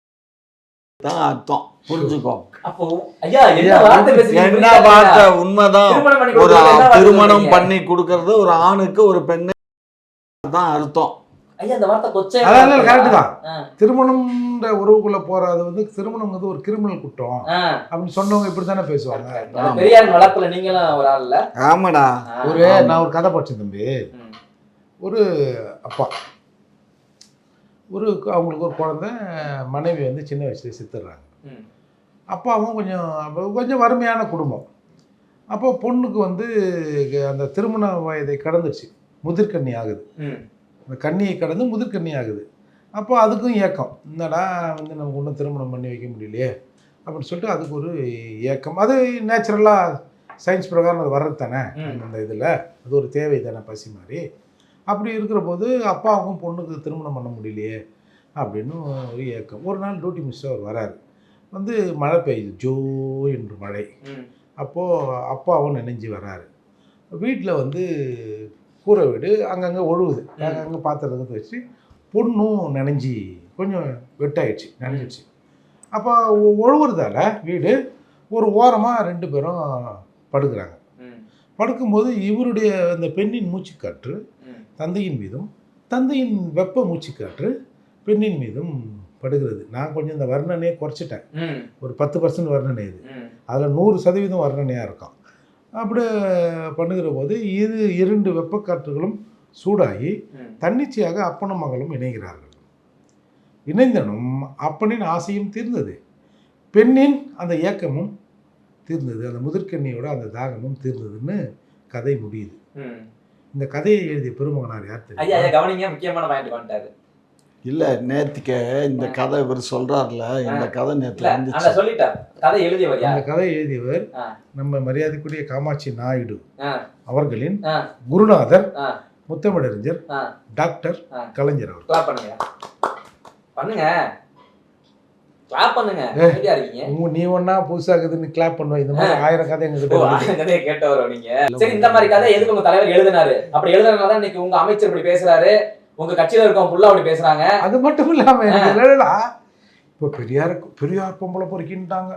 [SPEAKER 1] தான் அர்த்தம். புரிஞ்சுக்கோ.
[SPEAKER 2] அப்போ ஐயா, என்ன வார்த்தை பேசுறீங்க?
[SPEAKER 1] என்ன
[SPEAKER 2] புரியுதா?
[SPEAKER 1] வார்த்தை? உண்மைதான்.
[SPEAKER 2] திருமணம் பண்ணி
[SPEAKER 1] ஒரு
[SPEAKER 2] கொடுக்கறது என்ன வார்த்தை
[SPEAKER 1] திருமணம்
[SPEAKER 2] சொல்றீங்க?
[SPEAKER 1] பண்ணி கொடுக்கறது ஒரு ஆணுக்கு ஒரு பெண்ணு தான் அர்த்தம்.
[SPEAKER 2] ஐயா, இந்த வார்த்தை கொச்சை.
[SPEAKER 3] அதான் கரெக்ட் தான்.
[SPEAKER 2] ஆ,
[SPEAKER 3] திருமணம்ன்ற உறவுக்குள்ள போறது வந்து திருமணம் வந்து ஒரு கிரிமினல் குற்றம்
[SPEAKER 2] ஆ.
[SPEAKER 3] அப்படின்னு சொன்னவங்க இப்படித்தானே பேசுவாங்க.
[SPEAKER 2] அந்த பெரியார் வளர்ப்புல நீங்களும் ஒரு ஆள் இல்ல?
[SPEAKER 1] ஆமாடா.
[SPEAKER 2] ஆ.
[SPEAKER 3] நான் ஒரு கதை படிச்சேன் தம்பி.
[SPEAKER 2] ம்,
[SPEAKER 3] ஒரு அப்பா, அவங்களுக்கு ஒரு குழந்தை, மனைவி வந்து சின்ன வயசுல செத்துடுறாங்க.
[SPEAKER 2] ம்,
[SPEAKER 3] அப்பாவும் கொஞ்சம் வறுமையான குடும்பம். அப்போ பொண்ணுக்கு வந்து அந்த திருமண வயதை கடந்துச்சு, முதிர்கன்னி ஆகுது.
[SPEAKER 2] ம்.
[SPEAKER 3] அந்த கன்னியை கடந்து முதிர்கன்னி ஆகுது. அப்போ அதுக்கும் ஏக்கம், என்னடா வந்து நமக்கு ஒன்றும் திருமணம் பண்ணி வைக்க முடியலையே அப்படின்னு சொல்லிட்டு அதுக்கு ஒரு ஏக்கம். அது நேச்சுரலாக சயின்ஸ் பிரகாரம் அது வர்றது தானே அந்த இதில், அது ஒரு தேவை தானே, பசி மாதிரி. அப்படி இருக்கிற போது அப்பாவுக்கும் பொண்ணுக்கு திருமணம் பண்ண முடியலையே அப்படின்னு ஒரு ஏக்கம். ஒரு நாள் டியூட்டி மிஸ் அவர் வராரு. வந்து மழை பெய்யுது, ஜோ என்று மழை. அப்போது அப்பாவும் நினைஞ்சு வராரு. வீட்டில் வந்து கூரை வீடு அங்கங்கே ஒழுகுது, அங்கங்கே பாத்திரத்தை வச்சு பொண்ணும் நினைஞ்சி கொஞ்சம் வெட்டாயிடுச்சு, நினைஞ்சிடுச்சு. அப்போ ஒழுகுறதால வீடு ஒரு ஓரமாக 2 பேரும் படுக்கிறாங்க. படுக்கும்போது இவருடைய அந்த பெண்ணின் மூச்சுக்காற்று தந்தையின் மீதும், தந்தையின் வெப்ப மூச்சுக்காற்று பெண்ணின் மீதும் படுகிறது. நான் கொஞ்சம் இந்த வர்ணனையை குறைச்சிட்டேன். ஒரு 10% வர்ணனை இது, அதில் 100% வர்ணனையாக இருக்கும். அப்படி பண்ணுகிற போது 2 வெப்பக்காற்றுகளும் சூடாகி தன்னிச்சையாக அப்பனும் மகளும் இணைகிறார்கள். இணைந்தனும் அப்பனின் ஆசையும் தீர்ந்தது, பெண்ணின் அந்த ஏக்கமும் தீர்ந்தது, அந்த முதிர்கண்ணியோட அந்த தாகமும் தீர்ந்ததுன்னு கதை முடியுது. இந்த கதையை எழுதிய பெருமகனார் யார் தெரியும்?
[SPEAKER 2] கவனிங்க, முக்கியமான பாயிண்ட் வந்துட்டாரு.
[SPEAKER 1] இல்ல, நேத்துக்கு இந்த கதை இவர் சொல்றாருல, இந்த கதை நேத்துல
[SPEAKER 2] அந்த சொல்லிட்டார். கதை எழுதியவர் யார்?
[SPEAKER 3] இந்த கதை எழுதியவர் நம்ம மரியாதைக்குரிய காமாட்சி நாயுடு அவர்களின் குருநாதர், முத்தமிழறிஞர் டாக்டர் கலைஞர் அவர்.
[SPEAKER 2] கிளாப் பண்ணுங்க, பண்ணுங்க, கிளாப் பண்ணுங்க. ரெடியா இருக்கீங்க?
[SPEAKER 3] நீ ஒண்ணா புதுசாகுதுன்னு கிளாப் பண்ணுவேன். இந்த மாதிரி 1000 கதை எங்ககிட்ட
[SPEAKER 2] கதையை கேட்டவரோ நீங்க? சரி, இந்த மாதிரி கதை எதுக்கு உங்க தலைவர் எழுதினாரு? அப்படி எழுதுறதுனால இன்னைக்கு உங்க அமைச்சர் இப்படி பேசுறாரு, உங்க கட்சியில இருக்கவங்க ஃபுல்லா அப்படி பேசுறாங்க. அது மட்டும் இல்லாம இப்போ பெரியார் பொம்பளை பொறுக்கின்ட்டாங்க.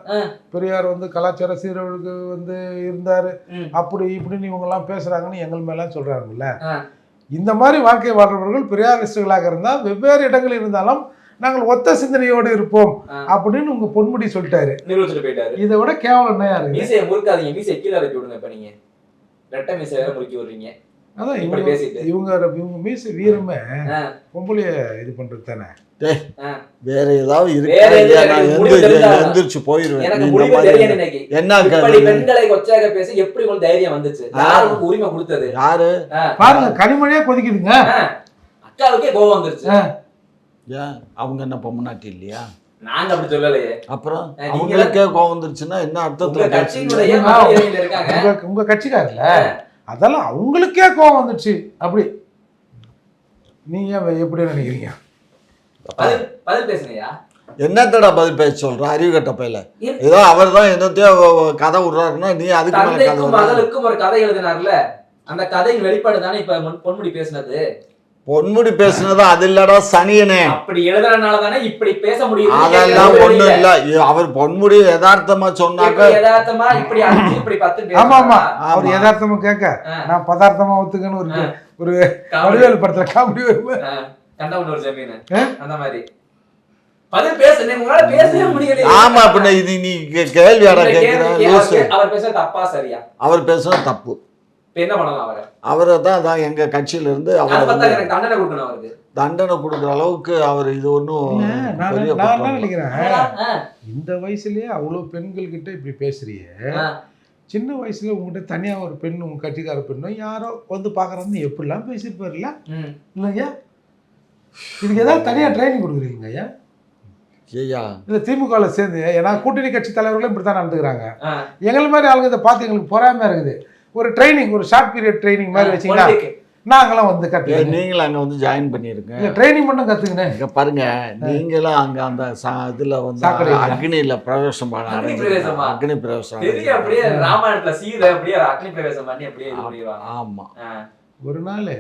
[SPEAKER 2] பெரியார் வந்து கலாச்சார சீரழிவுக்கு வந்து இருந்தாரு, அப்படி இப்படின்னு இவங்க எல்லாம் பேசுறாங்கன்னு எங்கள் மேலாம் சொல்றாங்கல்ல. இந்த மாதிரி வாழ்க்கை வாழ்றவர்கள் பெரியாரிஸ்டுகளாக இருந்தால் வெவ்வேறு இடங்கள் இருந்தாலும் நாங்கள் ஒத்த சிந்தனையோடு இருப்போம் அப்படின்னு உங்க பொன்முடி சொல்லிட்டாரு, நிரூபிச்சுட்டு போயிட்டாரு. இதை விட கேவலம் என்ன யாரு? மீசையை முறுக்காதீங்க, மீசையை கீழே இறக்கி விடுங்க. இப்ப நீங்க ரெட்டை மீசை வேற முறுக்கி விடுறீங்க. அதான் இவங்க மீசை வீரமே பொம்பளைய இது பண்றது தானே.
[SPEAKER 1] வேற ஏதாவது எந்திரிச்சு போயிருவேன். என்ன
[SPEAKER 2] பெண்களை கொச்சாக பேசி எப்படி உங்களுக்கு தைரியம் வந்துச்சு? யாருக்கு உரிமை கொடுத்தது? யாரு?
[SPEAKER 3] பாருங்க, கனிமொழியா கொதிக்குதுங்க.
[SPEAKER 2] அக்காவுக்கே கோவம் வந்துருச்சு.
[SPEAKER 1] ஏன் அவங்க என்ன பொம்மநாட்டி இல்லையா?
[SPEAKER 2] நாங்க அப்படி சொல்லலையே.
[SPEAKER 1] அப்புறம்
[SPEAKER 2] நீங்க
[SPEAKER 1] அவங்களுக்கே கோவம் வந்துருச்சுன்னா என்ன
[SPEAKER 2] உங்க
[SPEAKER 1] அர்த்தத்துல
[SPEAKER 2] கட்சியினுடைய
[SPEAKER 1] பேசுறீங்க?
[SPEAKER 2] மகளிர் இருக்காங்க.
[SPEAKER 3] உங்க கட்சிக்காரர்ல அதெல்லாம் அவங்களுக்கே கோவம் வந்துச்சு. அப்படி நீங்க எப்படி நினைக்கிறீங்க?
[SPEAKER 2] பதில் பேசுங்கய்யா.
[SPEAKER 1] என்னத்தடா பதில் பேச சொல்ற அறிவு கட்ட பையில? ஏதோ அவர் தான் என்னத்தையோ கதை விடுறாருன்னா நீ அதுக்கு மேல கதை
[SPEAKER 2] தந்தைக்கும்
[SPEAKER 1] விடுற.
[SPEAKER 2] மகளுக்கும் ஒரு கதை எழுதினார்ல, அந்த கதையின் வெளிப்பாடு தானே இப்ப பொன்முடி பேசுனது.
[SPEAKER 1] பொன்முடி பேசுனது அது இல்லடா சனியனே.
[SPEAKER 2] அப்படி எழுதுறதுனால தானே இப்படி பேச முடியுது.
[SPEAKER 1] அதெல்லாம் ஒண்ணும் இல்ல. அவர் பொன்முடி யதார்த்தமா சொன்னாங்க.
[SPEAKER 2] யதார்த்தமா இப்படி 5 இப்படி 10
[SPEAKER 3] ஆமா ஆமா அவர் யதார்த்தமா கேட்க நான் பதார்த்தமா ஒத்துக்கன்னு ஒரு வடிவேலு படத்துல காமெடி வருவேன்.
[SPEAKER 2] கண்டவன் ஒரு ஜமீன் அந்த மாதிரி பதில் பேசுங்க. உங்களால பேசவே முடியல.
[SPEAKER 1] ஆமா அப்படின்னா இது நீ கேள்வியாடா கேட்கிற?
[SPEAKER 2] அவர் பேச தப்பா சரியா?
[SPEAKER 1] அவர் பேசுறது தப்பு.
[SPEAKER 2] என்ன பண்ணலாம்?
[SPEAKER 1] அவரை தான் எங்க கட்சியில இருந்து
[SPEAKER 2] தண்டனை கொடுக்கணும். அவருக்கு
[SPEAKER 1] தண்டனை கொடுக்குற அளவுக்கு அவர் இது ஒன்றும்
[SPEAKER 3] நான் நினைக்கிறேன் இந்த வயசுலயே அவ்வளவு பெண்கள் கிட்ட இப்படி பேசுறியே, சின்ன வயசுல உங்ககிட்ட தனியா ஒரு பெண் உங்க கட்சிக்கார பெண்ணும் யாரோ வந்து பாக்குறான்னு எப்படிலாம் பேசிருப்பாருல்ல இல்லையா? இதுக்கு ஏதாவது தனியா ட்ரைனிங் கொடுக்குறீங்க ஐயா?
[SPEAKER 1] ஐயா
[SPEAKER 3] இல்ல திமுகவில் சேர்ந்து ஏன்னா கூட்டணி கட்சி தலைவர்களும் இப்படித்தான் நடந்துக்கிறாங்க. எங்களை மாதிரி ஆளுங்க இதை பார்த்து எங்களுக்கு பொறாமையா இருக்குது. ஒரு ட்ரைனிங், ஒரு ஷார்ட் பீரியட் ட்ரைனிங் மாதிரி வச்சீங்கன்னா நாங்களாம் வந்து கற்றுக்க.
[SPEAKER 1] நீங்களும் அங்கே வந்து ஜாயின் பண்ணியிருக்கேன்.
[SPEAKER 3] ட்ரைனிங் மட்டும் கற்றுக்கினேன்.
[SPEAKER 1] இங்கே பாருங்க, நீங்களும் அங்கே அந்த இதில் வந்து அக்னியில் பிரவேசம் பண்ண அக்னி பிரவேசம்
[SPEAKER 2] அப்படியே ராமாயணத்தில் சீதை அப்படியே அக்னி பிரவேசம் பண்ணி அப்படியே.
[SPEAKER 1] ஆமாம்
[SPEAKER 3] ஒரு நாள்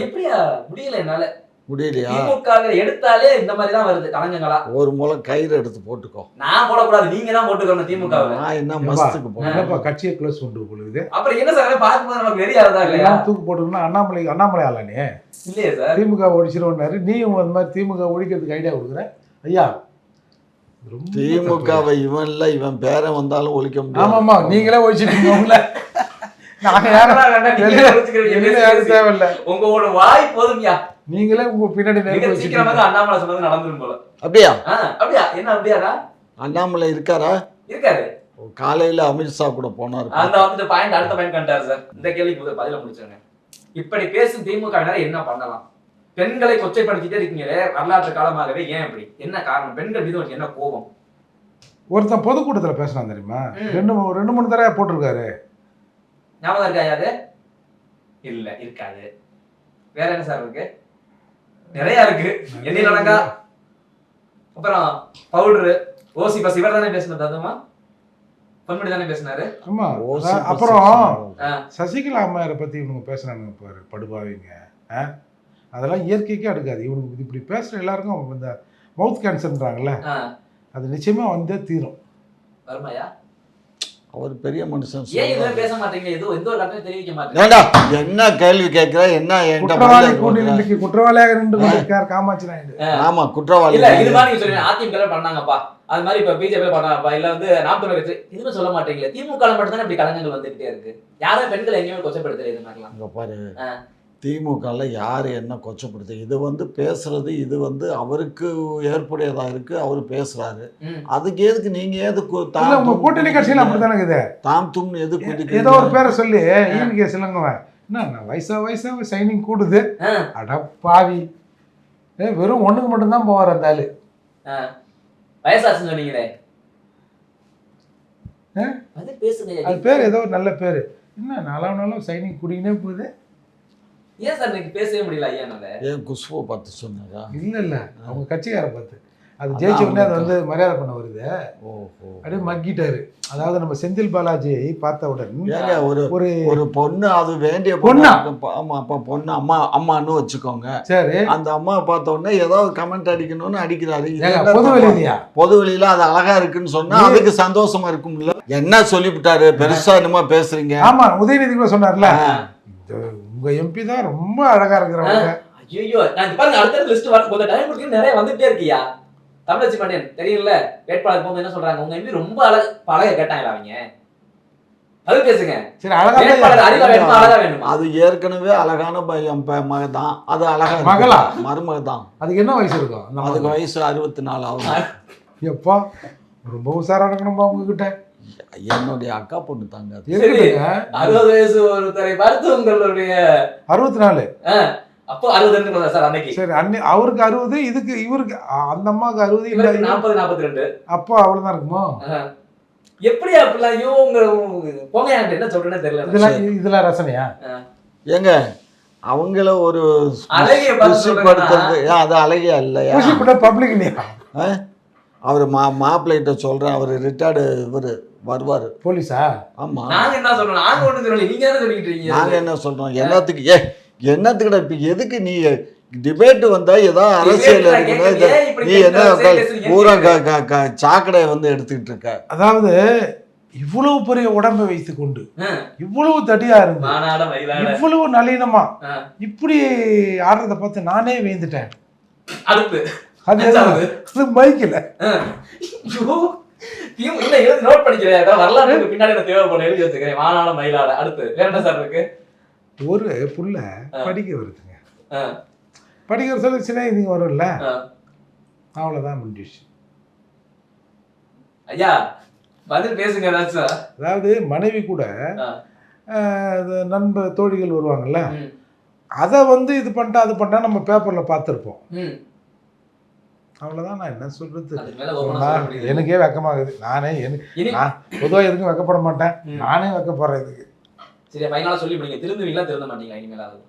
[SPEAKER 2] எப்படியா முடியல என்னால
[SPEAKER 1] முடியலையா?
[SPEAKER 2] திமுக எடுத்தாலே இந்த மாதிரி தான் வருது கலங்கங்களா.
[SPEAKER 1] ஒரு முளை கயிறு எடுத்து போட்டுக்கோ.
[SPEAKER 2] நான் போடக்கூடாது, நீங்க தான் போட்டுக்கணும். திமுக
[SPEAKER 1] நான் என்ன மஸ்துக்கு
[SPEAKER 3] போனப்பா கட்சியை க்ளோஸ் கொண்டு போகுது.
[SPEAKER 2] அப்புறம் என்ன சார் பார்க்கும்போது நமக்கு வெறியாதா இல்லையா?
[SPEAKER 3] தூக்கு போட்டுக்கணும். அண்ணாமலை ஆளானே
[SPEAKER 2] இல்லையே சார்.
[SPEAKER 3] திமுக ஒழிச்சிருவாரு. நீயும் அந்த மாதிரி திமுக ஒழிக்கிறதுக்கு ஐடியா கொடுக்குற ஐயா.
[SPEAKER 1] திமுகவை இவன் இல்ல இவன் பேரன் வந்தாலும் ஒழிக்க முடியும்.
[SPEAKER 3] ஆமாமா நீங்களே ஒழிச்சிட்டீங்க. உங்களை நாங்க யாரும் தேவையில்லை.
[SPEAKER 2] உங்களோட வாய் போதுங்கயா.
[SPEAKER 3] நீங்களே உங்க பின்னாடி
[SPEAKER 2] அண்ணாமலை சொன்னது நடந்துரும் போல.
[SPEAKER 1] அப்படியா?
[SPEAKER 2] அப்படியா? என்ன அப்படியாடா?
[SPEAKER 1] அண்ணாமலை இருக்காரா?
[SPEAKER 2] இருக்காரு.
[SPEAKER 1] காலையில அமித்ஷா கூட போனாரு.
[SPEAKER 2] அந்த வந்து பாயிண்ட் அடுத்த பாயிண்ட் கண்டாரு சார். இந்த கேள்விக்கு பதில முடிச்சிருங்க. இப்படி பேசும் திமுகவினர் என்ன பண்ணலாம்? பெண்களை கொச்சைப்படுத்திட்டே இருக்கீங்களே வரலாற்று காலமாகவே, ஏன் அப்படி? என்ன காரணம்? பெண்கள் மீது உங்களுக்கு என்ன கோபம்?
[SPEAKER 3] ஒருத்தன் பொதுக்கூட்டத்துல பேசினான் தெரியுமா? 2-3 தடவை போட்டிருக்காரு.
[SPEAKER 2] ஞாபகம் இருக்கா? அது இல்ல இருக்காது. வேற என்ன சார் இருக்கு? நிறைய இருக்கு. எண்ணில் அடங்கா. அப்புறம் பவுடரு, ஓசி பஸ் இவர் தானே பேசினது. அதுமா பொன்முடி தானே பேசினாரு. ஆமா.
[SPEAKER 3] அப்புறம் சசிகலா அம்மையாரை பத்தி இவங்க பேசுறாங்க பாரு, படுபாவிங்க. அதெல்லாம் இயற்கைக்கே அடுக்காது. இவனுக்கு இப்படி பேசுற எல்லாருக்கும் இந்த மவுத் கேன்சர்ன்றாங்கல்ல, அது நிச்சயமா வந்தே தீரும்.
[SPEAKER 2] வருமாயா?
[SPEAKER 1] அவர் பெரிய மனுஷன்.
[SPEAKER 2] ஏன் இதெல்லாம் பேச மாட்டீங்க? ஏதோ எந்த ஒரு கட்டத்தை தெரிவிக்க மாட்டீங்க.
[SPEAKER 1] என்ன கேள்வி கேட்கிற? என்ன
[SPEAKER 3] குற்றவாளி கூண்டிக்கு குற்றவாளியாக நின்று கொண்டிருக்கார் காமாட்சி நாயுடு.
[SPEAKER 1] ஆமா குற்றவாளி.
[SPEAKER 2] இல்ல இது மாதிரி சொல்லுங்க. அதிமுக பண்ணாங்கப்பா, அது மாதிரி இப்ப பிஜேபி பண்ணாங்கப்பா, இல்ல வந்து நாம் தமிழர் கட்சி இதுன்னு சொல்ல மாட்டீங்களே. திமுக மட்டும் தானே இப்படி கலங்கங்கள் வந்துகிட்டே இருக்கு. யாரும் பெண்கள் எங்கேயுமே கொச்சப்படுத்தல. இது மாதிரிலாம்
[SPEAKER 1] அங்க பாரு, திமுகல யாரு என்ன கொச்சப்படுத்து? இது வந்து பேசுறது இது வந்து அவருக்கு ஏற்புடையதா இருக்கு. அவரு பேசுறாரு. அதுக்கு எதுக்கு நீங்க எதுக்கு
[SPEAKER 3] கூட்டணி கட்சியில அப்படித்தானே இருக்குது.
[SPEAKER 1] தாம் தும் எதுக்கு
[SPEAKER 3] ஏதோ ஒரு பேரை சொல்லி ஈவினிங் சிலங்குவேன். என்ன வயசா சைனிங் கூடுது. அட பாவி, வெறும் ஒண்ணுக்கு மட்டும்தான் போவார் அந்த ஆளு.
[SPEAKER 2] வயசாச்சுன்னு சொன்னீங்களே,
[SPEAKER 3] அது பேர் ஏதோ ஒரு நல்ல பேரு. என்ன நாளும் சைனிங் கூடினே போகுது.
[SPEAKER 2] ஏன் சார் இன்னைக்கு பேசவே முடியல ஐயானால?
[SPEAKER 1] ஏன் குஷ்பு பார்த்து சொன்னாரா?
[SPEAKER 3] இல்ல அவங்க கட்சிக்கார பார்த்து. அது ஜெயிச்ச உடனே அது வந்து மரியாதை பண்ண வருது. அப்படியே மக்கிட்டாரு. அதாவது நம்ம செந்தில் பாலாஜியை பார்த்த உடனே ஒரு பொண்ணு, அது வேண்டிய பொண்ணு. ஆமா அப்ப பொண்ணு அம்மான்னு வச்சுக்கோங்க. சரி, அந்த அம்மா பார்த்த உடனே ஏதோ கமெண்ட் அடிக்கணும்னு அடிக்கிறாரு. பொது வெளியில அது அழகா இருக்குன்னு சொன்னா அதுக்கு சந்தோஷமா இருக்கும்ல. என்ன சொல்லிவிட்டாரு? பெருசா என்னமோ பேசுறீங்க. ஆமா, உதயநிதி கூட சொன்னார்ல, உங்க எம்பி தான் ரொம்ப அழகா இருக்கிறவங்க.
[SPEAKER 2] ஐயோ, நான் பாருங்க அடுத்த லிஸ்ட் வரப்போது டைம் கொடுத்து நிறைய வந்துட்டே இருக்கியா. தமிழச்சி பாண்டியன் தெரியல வேட்பாளர் போது என்ன சொல்றாங்க? உங்க எம்பி ரொம்ப அழகா கேட்டாங்களா அவங்க? அது பேசுங்க. சரி, அழகா வேணுமா?
[SPEAKER 1] அது ஏற்கனவே அழகான மகதான். அது அழகா
[SPEAKER 3] மகளா
[SPEAKER 1] மருமக தான்.
[SPEAKER 3] அதுக்கு என்ன வயசு இருக்கும்?
[SPEAKER 1] அதுக்கு வயசு 64 ஆகும்.
[SPEAKER 3] எப்பா ரொம்ப உசாரா இருக்கணும்பா உங்ககிட்ட.
[SPEAKER 1] என்னுடைய அக்கா பொண்ணு தாங்க.
[SPEAKER 2] 60 வயசு ஒருத்தரை பார்த்து உங்களுடைய
[SPEAKER 3] 64
[SPEAKER 2] அப்போ 60 சார் அன்னைக்கு.
[SPEAKER 3] சரி அவருக்கு 60, இதுக்கு இவருக்கு அந்த அம்மாவுக்கு 60, இந்த
[SPEAKER 2] 40 42.
[SPEAKER 3] அப்போ அவ்வளவுதான் இருக்குமோ?
[SPEAKER 2] எப்படி அப்படிலாம் ஐயோ உங்க போங்க என்கிட்ட என்ன சொல்றேன்னு தெரியல.
[SPEAKER 3] இதெல்லாம் ரசனையா?
[SPEAKER 1] ஏங்க அவங்கள ஒரு
[SPEAKER 2] அழகிய
[SPEAKER 1] குஷிப்படுத்துறது அது அழகியா இல்லையா?
[SPEAKER 3] பப்ளிக் இல்லையா?
[SPEAKER 1] அவர் மாப்பிள்ளைகிட்ட சொல்றேன், அவர் ரிட்டையர்டு இவர் வருவார்.
[SPEAKER 3] போலீஸா? ஆமா.
[SPEAKER 2] நாங்க என்ன சொல்றோம்? நாங்க ஒண்ணு சொல்லல, நீங்க என்ன சொல்லிட்டு இருக்கீங்க?
[SPEAKER 1] நாங்க என்ன சொல்றோம்? என்னத்துக்குடா இப்ப எதுக்கு நீ டிபேட் வந்தா ஏதாவது அரசியல் நீ என்ன பூரா சாக்கடையை வந்து எடுத்துக்கிட்டு இருக்க?
[SPEAKER 3] அதாவது இவ்வளவு பெரிய உடம்பை வைத்துக் கொண்டு இவ்வளவு தடியா இருந்து இவ்வளவு நளினமா இப்படி ஆடுறத பார்த்து நானே வேந்துட்டேன்.
[SPEAKER 2] அடுத்து
[SPEAKER 3] அது மைக்கில்
[SPEAKER 2] நோட் பண்ணிக்கிறேன், வரலாற்றுக்கு பின்னாடி தேவைப்படும் எழுதி வச்சுக்கிறேன். மாநாட மயிலாட. அடுத்து வேற என்ன சார் இருக்கு?
[SPEAKER 3] ஒரு புள்ள படிக்க வருதுங்க, படிக்கிற சொல்ல சின்ன இதுங்க வரும்ல, அவ்வளவுதான் முடிஞ்சிச்சு.
[SPEAKER 2] ஐயா பதில் பேசுங்க.
[SPEAKER 3] அதாவது மனைவி கூட நண்பர் தோழிகள் வருவாங்கல்ல, அதை வந்து இது பண்ணிட்டா அது பண்ணிட்டா நம்ம பேப்பர்ல பார்த்துருப்போம். அவ்வளவுதான். நான் என்ன சொல்றது, எனக்கே வெக்கமாகுது. நான் பொதுவாக எதுக்கும் வெக்கப்பட மாட்டேன், நானே வெக்கப்படுறேன் இதுக்கு.
[SPEAKER 2] சரி ஃபைனலா சொல்லி முடிங்க. திருந்துவீங்களா திருந்த மாட்டீங்களா இனிமேலாவது?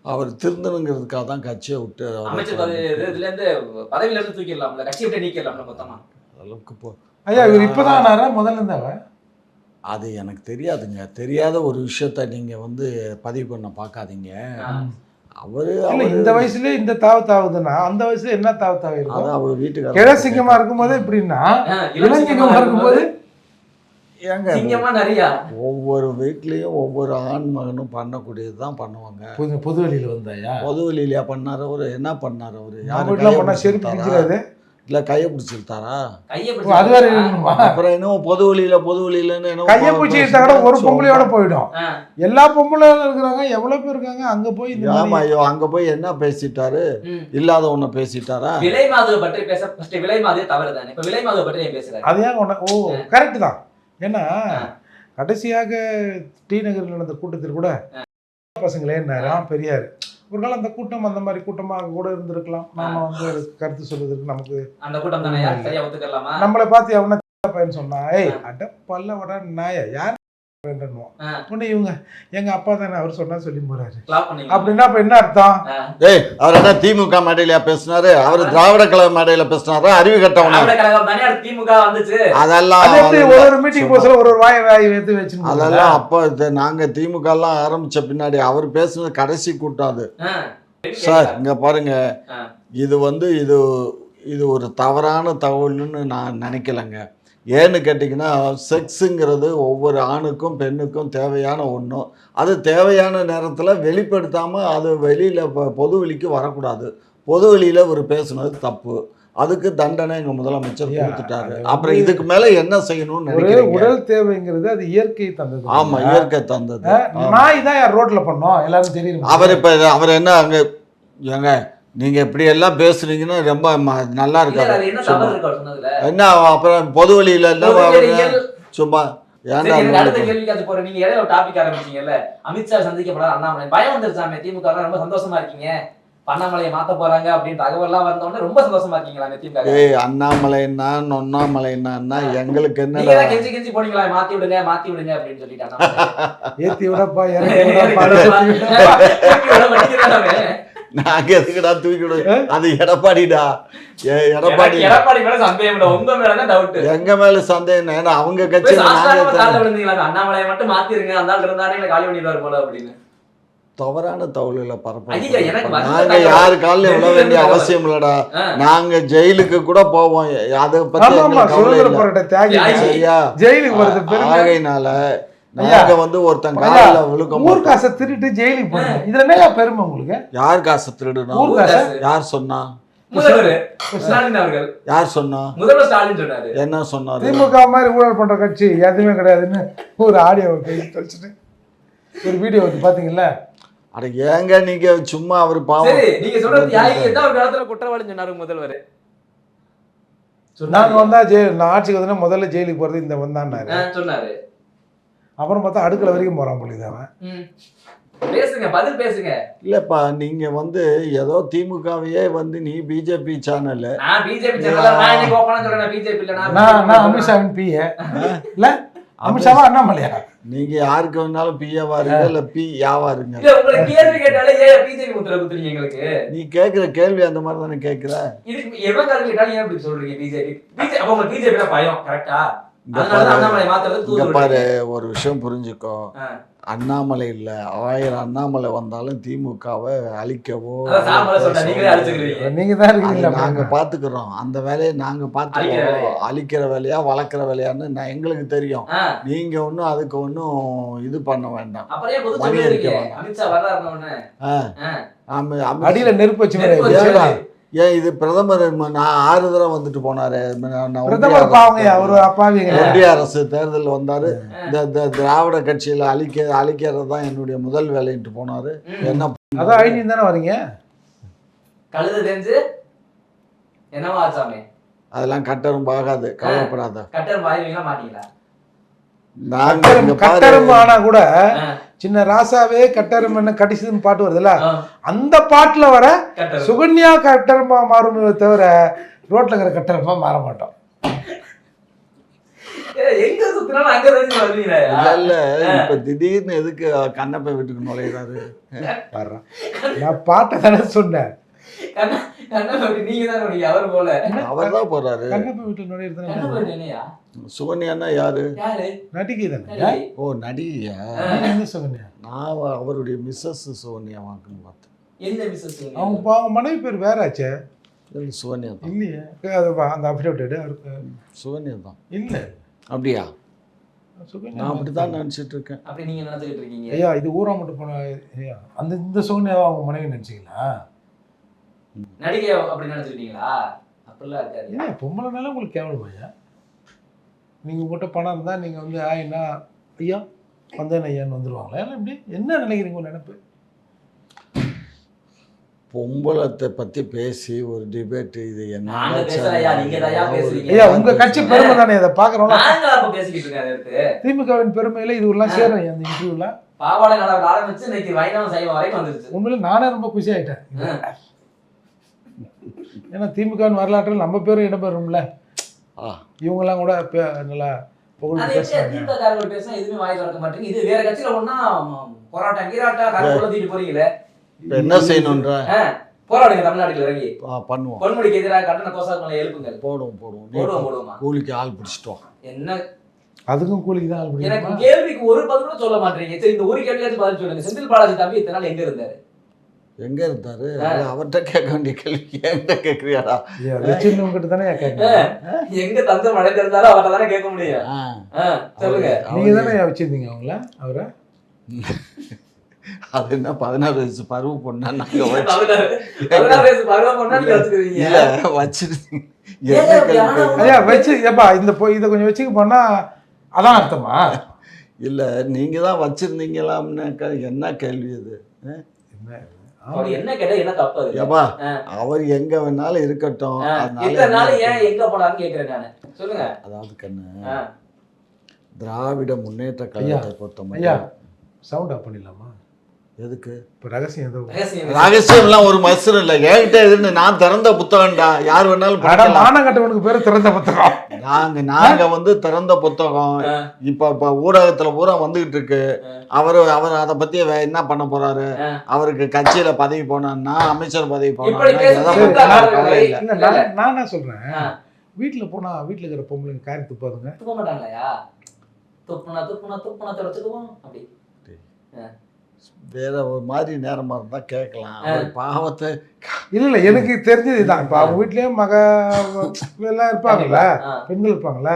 [SPEAKER 1] அவர் திருந்தணுங்கிறதுக்காக தான் கட்சியை விட்டு
[SPEAKER 2] அமைச்சர் இதுல இருந்து பதவியில இருந்து தூக்கிடலாம்ல, கட்சியை விட்டு நீக்கிடலாம்ல மொத்தமா.
[SPEAKER 1] அளவுக்கு போ
[SPEAKER 3] ஐயா இவர் இப்பதான் முதல்ல இருந்தவ
[SPEAKER 1] அது எனக்கு தெரியாதுங்க. தெரியாத ஒரு விஷயத்த நீங்க வந்து பதிவு பண்ண பார்க்காதீங்க. அவரு
[SPEAKER 3] இந்த வயசுல இந்த தாவுதுன்னா அந்த வயசுல என்ன தாவு இருக்கும்?
[SPEAKER 1] அவர் வீட்டுக்கு
[SPEAKER 3] கிழசிங்கமா இருக்கும்போது எப்படின்னா, இளஞ்சிங்கமா இருக்கும்போது
[SPEAKER 1] ஒவ்வொரு வீட்லயும் ஒவ்வொரு ஆண் மகனும் பண்ணக்கூடியது தான் பண்ணுவாங்க.
[SPEAKER 3] பொது வெளியில வந்தாயா?
[SPEAKER 1] பொது வெளியிலயா பண்ணாரு அவரு? என்ன பண்ணாரு அவரு? இல்ல கையை பிடிச்சிருத்தாரா? அப்புறம் இன்னும் பொது வெளியிலன்னு
[SPEAKER 3] கையை பிடிச்சிருத்தா கூட ஒரு பொம்பளையோட போயிடும். எல்லா பொம்பளையும் இருக்கிறாங்க, எவ்வளவு பேர் இருக்காங்க அங்க போய்.
[SPEAKER 1] ஆமா ஐயோ, அங்க போய் என்ன பேசிட்டாரு? இல்லாத ஒண்ணு பேசிட்டாரா?
[SPEAKER 2] விலை மாது பற்றி பேச விலை மாதே தவறு தானே. இப்ப விலை மாது பற்றி பேசுறாரு,
[SPEAKER 3] அது ஏன் கரெக்ட் தான். ஏன்னா கடைசியாக டி நகரில் நடந்த கூட்டத்தில் கூட பசங்களே பெரியாரு ஒரு நாள் அந்த கூட்டம் அந்த மாதிரி கூட்டமாக கூட இருந்திருக்கலாம். நாம வந்து கருத்து சொல்வதற்கு நமக்கு
[SPEAKER 2] அந்த கூட்டம் தானே சரியா ஒத்துக்கலாமா?
[SPEAKER 3] நம்மளை பார்த்து அவன பையன் சொன்னா, ஏய் அட பல்ல வட நாய யார் ஒண்ணு இவங்க எங்க அப்பா தானே அவர் சொன்னா சொல்லி போறாரு அப்படின்னா அப்ப என்ன அர்த்தம்?
[SPEAKER 1] ஏய் அவர் என்ன திமுக மேடையில பேசினாரு? அவர் திராவிட கழக மேடையில பேசினாரு. அறிவு கட்டவன அதெல்லாம்
[SPEAKER 3] ஒரு மீட்டிங் போஸ்ல ஒரு வாய் எடுத்து வச்சு
[SPEAKER 1] அதெல்லாம் அப்ப நாங்க திமுக எல்லாம் ஆரம்பிச்ச பின்னாடி அவர் பேசுனது கடைசி கூட்டம் அது. சார் இங்க பாருங்க, இது வந்து இது ஒரு தவறான தகவல்னு நான் நினைக்கலைங்க. ஏன்னு கேட்டிங்கன்னா, செக்ஸுங்கிறது ஒவ்வொரு ஆணுக்கும் பெண்ணுக்கும் தேவையான ஒன்றும். அது தேவையான நேரத்தில் வெளிப்படுத்தாமல் அது வெளியில் பொது வெளிக்கு வரக்கூடாது. பொது வெளியில் ஒரு பேசுனது தப்பு. அதுக்கு தண்டனை எங்கள் முதலமைச்சர் கொடுத்துட்டாரு. அப்புறம் இதுக்கு மேலே என்ன செய்யணும்னு நினைக்கிறேன்.
[SPEAKER 3] உடல் தேவைங்கிறது அது இயற்கை தந்தது.
[SPEAKER 1] ஆமாம், இயற்கை தந்தது.
[SPEAKER 3] நாய் தான் யார் ரோட்டில் பண்ணோம் எல்லாரும் தெரியும்.
[SPEAKER 1] அவர் என்ன அங்கே ஏங்க நீங்க இப்படி எல்லாம் பேசுறீங்கன்னா ரொம்ப நல்லா இருக்காது. என்ன அப்புறம் பொது வழியில சும்மா
[SPEAKER 2] அமித்ஷா சந்திக்கப்படாத அண்ணாமலை பயம் வந்துருச்சாமே. திமுக ரொம்ப சந்தோஷமா இருக்கீங்க, அண்ணாமலையை மாத்த போறாங்க அப்படின்னு தகவல் எல்லாம் வந்தோடனே ரொம்ப சந்தோஷமா இருக்கீங்களா திமுக?
[SPEAKER 1] அண்ணாமலைன்னா நொண்ணாமலைன்னா எங்களுக்கு என்ன
[SPEAKER 2] கெஞ்சி கெஞ்சி போனீங்களா மாத்தி விடுங்க அப்படின்னு சொல்லிட்டாங்க.
[SPEAKER 3] ஏத்தி விடப்பா
[SPEAKER 1] நாங்க எதுக்குடா தூக்கி விடு, அது எடப்பாடிடா. எடப்பாடி
[SPEAKER 2] மேல சந்தேகம், உங்க மேல டவுட்.
[SPEAKER 1] எங்க மேல சந்தேகம்? ஏன்னா அவங்க கட்சி
[SPEAKER 2] அண்ணாமலையை மட்டும் மாத்திருங்க, அந்த ஆள் இருந்தானே காலி பண்ணிடுவாரு போல அப்படின்னு
[SPEAKER 1] தவறான தகவல்களை பரப்ப நாங்க யாரு காலில் விழ வேண்டிய அவசியம் இல்லடா. நாங்க ஜெயிலுக்கு கூட போவோம், அதை பத்தி ஆகையினால நாங்க வந்து ஒருத்தன் காலையில விழுக்க
[SPEAKER 3] ஊர் காசை திருட்டு ஜெயிலுக்கு போறோம். இதுல என்ன பெருமை உங்களுக்கு?
[SPEAKER 1] யார் காசை திருடணும்? யார் சொன்னா? யார் சொன்னா?
[SPEAKER 2] முதல்வர் ஸ்டாலின் சொன்னாரு.
[SPEAKER 1] என்ன சொன்னாரு?
[SPEAKER 3] திமுக மாதிரி ஊழல் பண்ற கட்சி எதுவுமே கிடையாதுன்னு ஒரு ஆடியோ வச்சுட்டு ஒரு வீடியோ வந்து பாத்தீங்கல்ல.
[SPEAKER 1] அட ஏங்க நீங்க சும்மா அவர் பாவம்.
[SPEAKER 2] நீங்க சொல்றது எந்த ஒரு காலத்துல குற்றவாளி சொன்னாரு முதல்வர்?
[SPEAKER 3] நாங்க வந்தா நான் ஆட்சிக்கு வந்தா முதல்ல ஜெயிலுக்கு போறது இந்த வந்தான்னாரு
[SPEAKER 2] சொன்னாரு.
[SPEAKER 3] அப்புறம் பார்த்தா அடுக்கல வரைக்கும் போறான் போலீஸ் அவன்.
[SPEAKER 2] பேசுங்க, பதில் பேசுங்க.
[SPEAKER 1] இல்லப்பா நீங்க வந்து ஏதோ திமுகவையே வந்து நீ பிஜேபி சேனல்
[SPEAKER 2] நான் பிஜேபி சேனல்ல நான் இன்னைக்கு ஓபனா சொல்றேன் பிஜேபி இல்ல
[SPEAKER 3] நான் அமித்ஷாவின் பிஏ இல்ல அமித்ஷாவா அண்ணாமலையா
[SPEAKER 1] நீங்க யாருக்கு வேணாலும் பிஏவா இருங்க இல்ல பி யாவா இருங்க.
[SPEAKER 2] இல்ல உங்களுக்கு கேள்வி கேட்டாலே ஏன் பிஜேபி முத்திர குத்துறீங்க எங்களுக்கு?
[SPEAKER 1] நீ கேக்குற கேள்வி அந்த மாதிரி தானே கேக்குற.
[SPEAKER 2] இதுக்கு எவன் கேள்வி கேட்டாலும் ஏன் இப்படி சொல்றீங்க பிஜேபி? அப்ப உங்களுக்கு பிஜேபில பயம் கரெக்டா? அதனால அண்ணாமலை மாத்துறது
[SPEAKER 1] இங்க
[SPEAKER 2] தூது.
[SPEAKER 1] பாரு ஒரு விஷயம் புரிஞ்சுக்கோ. அண்ணாமலை இல்ல 1000 அண்ணாமலை வந்தாலும் திமுகவை அழிக்கவோ
[SPEAKER 2] அதான் சாமல சொன்னா நீங்களே அழிச்சுக்கிறீங்க.
[SPEAKER 3] நீங்க தான்
[SPEAKER 1] அது
[SPEAKER 3] இருக்கீங்களா?
[SPEAKER 1] நாங்க பாத்துக்கிறோம். அந்த வேலையை நாங்க பாத்துக்கிறோம். அழிக்கிற வேலையா வளர்க்குற வேலையான்னு எங்களுக்கு தெரியும். நீங்க ஒன்றும் அதுக்கு ஒன்றும் இது பண்ண வேண்டாம்.
[SPEAKER 2] அப்புறம் ஏன் பொது
[SPEAKER 1] மணி
[SPEAKER 2] சொல்றீங்க?
[SPEAKER 1] அடிக்க வேண்டாம்.
[SPEAKER 2] அமித்ஷா வர்றாருன்னு உடனே.
[SPEAKER 1] ஆமா
[SPEAKER 3] அடியில நெருப்பு வச்சு
[SPEAKER 1] ஏன் இது பிரதமர் நான் 6 தடவை வந்துட்டு போனாரு.
[SPEAKER 3] பிரதமர் பாவங்க அவரு அப்பாவிங்க.
[SPEAKER 1] ஒன்றிய அரசு தேர்தல் வந்தாரு. இந்த திராவிட கட்சியில அழிக்கிறது தான் என்னுடைய முதல் வேலைன்ட்டு போனாரு. என்ன
[SPEAKER 3] அதான் அழிஞ்சு தானே வரீங்க.
[SPEAKER 2] கழுது தெரிஞ்சு என்னவா ஆச்சாமே?
[SPEAKER 1] அதெல்லாம் கட்டரும் ஆகாது, கவலைப்படாத.
[SPEAKER 2] கட்டர் வாயிலாம் மாட்டீங்களா?
[SPEAKER 3] கட்டெரும்பு ஆனா கூட சின்ன ராசாவே கட்டெரும்பு என்ன கடிச்சதுன்னு பாட்டு வருதுல்ல, அந்த பாட்டுல வர சுகன்யா கட்டெரும்பா மாறுமே தவிர ரோட்ல இருக்கிற கட்டெரும்பா மாற மாட்டோம்.
[SPEAKER 2] எங்க சுத்தினாலும் அங்க தான் வருவீங்க.
[SPEAKER 1] இல்ல இப்ப திடீர்னு எதுக்கு கண்ணப்பை வீட்டுக்கு நுழையிறாரு?
[SPEAKER 3] நான் பாட்டை தானே சொன்னேன்.
[SPEAKER 2] நீங்க தான் அவர் போல
[SPEAKER 1] அவர் தான் போறாரு.
[SPEAKER 3] கண்ணப்ப வீட்டுல நுழையிறது
[SPEAKER 1] சுகன்யான்னா யாரு?
[SPEAKER 3] நடிகை தானே.
[SPEAKER 1] ஓ நடிகையா?
[SPEAKER 3] சுகன்யா
[SPEAKER 1] நான் அவருடைய மிஸ்ஸஸ் சுகன்யா வாக்குன்னு பார்த்தேன்.
[SPEAKER 2] எந்த மிஸ்ஸஸ்?
[SPEAKER 3] அவங்க மனைவி பேர் வேற ஆச்சே.
[SPEAKER 1] சுகன்யா தான்.
[SPEAKER 3] இல்லையே அந்த அஃபிடேவிட் அவருக்கு
[SPEAKER 1] சுகன்யா தான்.
[SPEAKER 3] இல்ல
[SPEAKER 1] அப்படியா?
[SPEAKER 3] சுகன்யா
[SPEAKER 1] நான் அப்படிதான் நினைச்சிட்டு இருக்கேன்.
[SPEAKER 2] அப்படி நீங்க நினைச்சிட்டு இருக்கீங்க?
[SPEAKER 3] ஐயா இது ஊரா மட்டும் போன ஐயா அந்த இந்த சுகன்யாவை அவங்க மனைவி நினைச்சீங்களா?
[SPEAKER 2] நடிகை அப்படி நினைச்சிட்டீங்களா? அப்படிலாம் இருக்காது.
[SPEAKER 3] ஏன் பொம்பளைனால உங்களுக்கு கேவலமாயா? நீங்க உங்கள்கிட்ட பணம் இருந்தா நீங்க வந்து என்ன ஐயா வந்தேன் ஐயான்னு வந்துருவாங்களா? ஏன்னா இப்படி என்ன நினைக்கிறீங்க உங்க நினைப்பு?
[SPEAKER 1] பொம்பளத்தை பத்தி பேசி ஒரு டிபேட் இது என்ன?
[SPEAKER 3] ஐயா உங்க கட்சி பெருமை தானே, அதை பாக்குறோம்ல. திமுகவின் பெருமையில இது எல்லாம் சேரும் அந்த இன்டர்வியூல.
[SPEAKER 2] பாவாடை நடவடிக்கை ஆரம்பிச்சு இன்னைக்கு வைணவம் சைவம் வரைக்கும் வந்துருச்சு.
[SPEAKER 3] உண்மையில நானே ரொம்ப குஷி ஆயிட்டேன். ஏன்னா திமுகவின் வரலாற்றில் நம்ம பேரும் இடம்பெறும்ல. இவங்கெல்லாம் கூட நல்லா
[SPEAKER 2] எதுவுமே வாய் திறக்க மாட்டேங்க. இது வேற கட்சியில ஒன்னா போராட்டம் கீராட்டா கரத்தீட்டு போறீங்களே,
[SPEAKER 1] என்ன செய்யணும்ன்ற
[SPEAKER 2] போராடுங்க. தமிழ்நாட்டுல இறங்கி
[SPEAKER 1] பண்ணுவோம்.
[SPEAKER 2] பொன்முடிக்கு எதிராக கட்டண கோசாக்களை எழுப்புங்க.
[SPEAKER 1] போடுவோம். கூலிக்கு ஆள் பிடிச்சிட்டோம்.
[SPEAKER 2] என்ன
[SPEAKER 3] அதுக்கும் கூலிக்கு தான் ஆள் பிடிக்கும்.
[SPEAKER 2] எனக்கு கேள்விக்கு ஒரு பதிலும் சொல்ல மாட்டீங்க. சரி இந்த ஒரு கேள்வியாச்சும் பதில் சொல்லுங்க. செந்தில் பாலாஜி தம்பி இத்தனை நாள் எங்க இருந்தாரு?
[SPEAKER 1] எங்க இருந்தாரு? அவர்கிட்ட கேட்க வேண்டிய கேள்வி என்கிட்ட கேட்கறியாடா?
[SPEAKER 3] வச்சிருந்தவங்கிட்ட தானே கேட்கணும்.
[SPEAKER 2] எங்க தந்தை மழை தெரிஞ்சாலும் அவர்கிட்ட தானே கேட்க முடியும். சொல்லுங்க.
[SPEAKER 3] நீங்க தானே வச்சிருந்தீங்க அவங்கள அவரை?
[SPEAKER 1] அது என்ன 16 வயசு பருவ பொண்ணா? நாங்க
[SPEAKER 3] இதை கொஞ்சம் வச்சுக்க போனா அதான் அர்த்தமா?
[SPEAKER 1] இல்ல நீங்க தான் வச்சிருந்தீங்களாம்னாக்கா என்ன கேள்வி அது?
[SPEAKER 2] என்ன கேட்டா என்ன தப்பு?
[SPEAKER 1] அவர் எங்க வேணாலும் இருக்கட்டும்.
[SPEAKER 2] எங்க போனாலும் கேக்குறேன் நானு. சொல்லுங்க.
[SPEAKER 1] அதாவது கண்ணு, திராவிட முன்னேற்ற கழகத்தை பொறுத்தவரை
[SPEAKER 3] சவுண்ட் ஆஃப் பண்ணிடலாமா?
[SPEAKER 1] எதுக்கு?
[SPEAKER 3] இப்போ
[SPEAKER 1] ரகசியம்லாம் ஒரு மசரம் இல்லை. என்கிட்ட இருந்து நான் திறந்த புத்தகம்டா. யார் வேணாலும்
[SPEAKER 3] மானங்கட்டவனுக்கு பேரு திறந்த புத்தகம்.
[SPEAKER 1] நாங்க வந்து திறந்த புத்தகம். இப்ப ஊடகத்துல பூரா வந்துகிட்டு இருக்கு. அவர் அதை பத்தி என்ன பண்ண போறாரு? அவருக்கு கட்சியில பதவி போனா, அமைச்சர் பதவி போனா
[SPEAKER 3] நான் என்ன சொல்றேன், வீட்டுல போனா வீட்டுல இருக்கிற பொம்பளைங்க காரி துப்பாதுங்க.
[SPEAKER 2] துப்ப மாட்டாங்களையா? துப்புனா தொடச்சுக்குவோம். அப்படி
[SPEAKER 1] வேற ஒரு மாதிரி நேரமா இருந்தா கேட்கலாம். பாவத்தை
[SPEAKER 3] இல்ல எனக்கு தெரிஞ்சது இதான். இப்ப அவங்க வீட்லயும் எல்லாம் இருப்பாங்கல்ல, பெண்கள் இருப்பாங்கல்ல,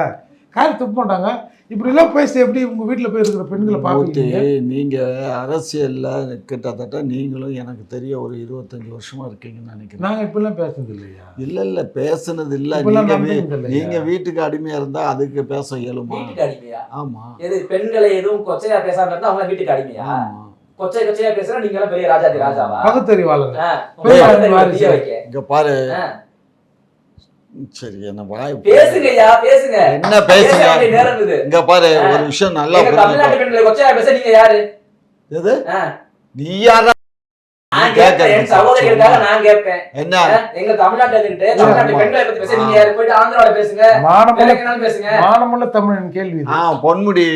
[SPEAKER 3] காரி துப்ப மாட்டாங்க. இப்படி எல்லாம் பேசி எப்படி உங்க வீட்டுல போய் இருக்கிற பெண்களை பார்த்து?
[SPEAKER 1] நீங்க அரசியல்ல கிட்டத்தட்ட நீங்களும் எனக்கு தெரிய ஒரு 25 வருஷமா இருக்கீங்கன்னு நினைக்கிறேன்.
[SPEAKER 3] நாங்க இப்ப எல்லாம் பேசுனது இல்லையா?
[SPEAKER 1] இல்ல பேசுனது இல்ல. நீங்க வீட்டுக்கு அடிமையா இருந்தா அதுக்கு பேச இயலுமா? ஆமா.
[SPEAKER 2] பெண்களை எதுவும் கொச்சையா பேசாம இருந்தா அவங்க வீட்டுக்கு அடிமையா? கொச்சையா பேசுறா நீங்க எல்லாம் பெரிய ராஜாதி ராஜாவா?
[SPEAKER 3] பகுத்தறிவாளர்.
[SPEAKER 1] இங்க பாரு. சரி என்ன வாய்
[SPEAKER 2] பேசுங்கய்யா, பேசுங்க.
[SPEAKER 1] என்ன பேசுங்க? இங்க பாரு ஒரு விஷயம் நல்லா
[SPEAKER 2] தமிழ்நாட்டு பெண்களை கொச்சையா பேச நீங்க யாரு?
[SPEAKER 1] எது? நீ யாரா
[SPEAKER 2] நான் கேட்பேன், என் சகோதரிகளுக்காக நான் கேட்பேன்.
[SPEAKER 1] என்ன
[SPEAKER 2] எங்க தமிழ்நாட்டுல இருந்துட்டு தமிழ்நாட்டு பெண்களை பத்தி பேச நீங்க போயிட்டு ஆந்திராவில பேசுங்க, வேற எங்கனாலும் பேசுங்க.
[SPEAKER 3] மானமுள்ள தமிழன் கேள்வி இது.
[SPEAKER 1] பொன்முடி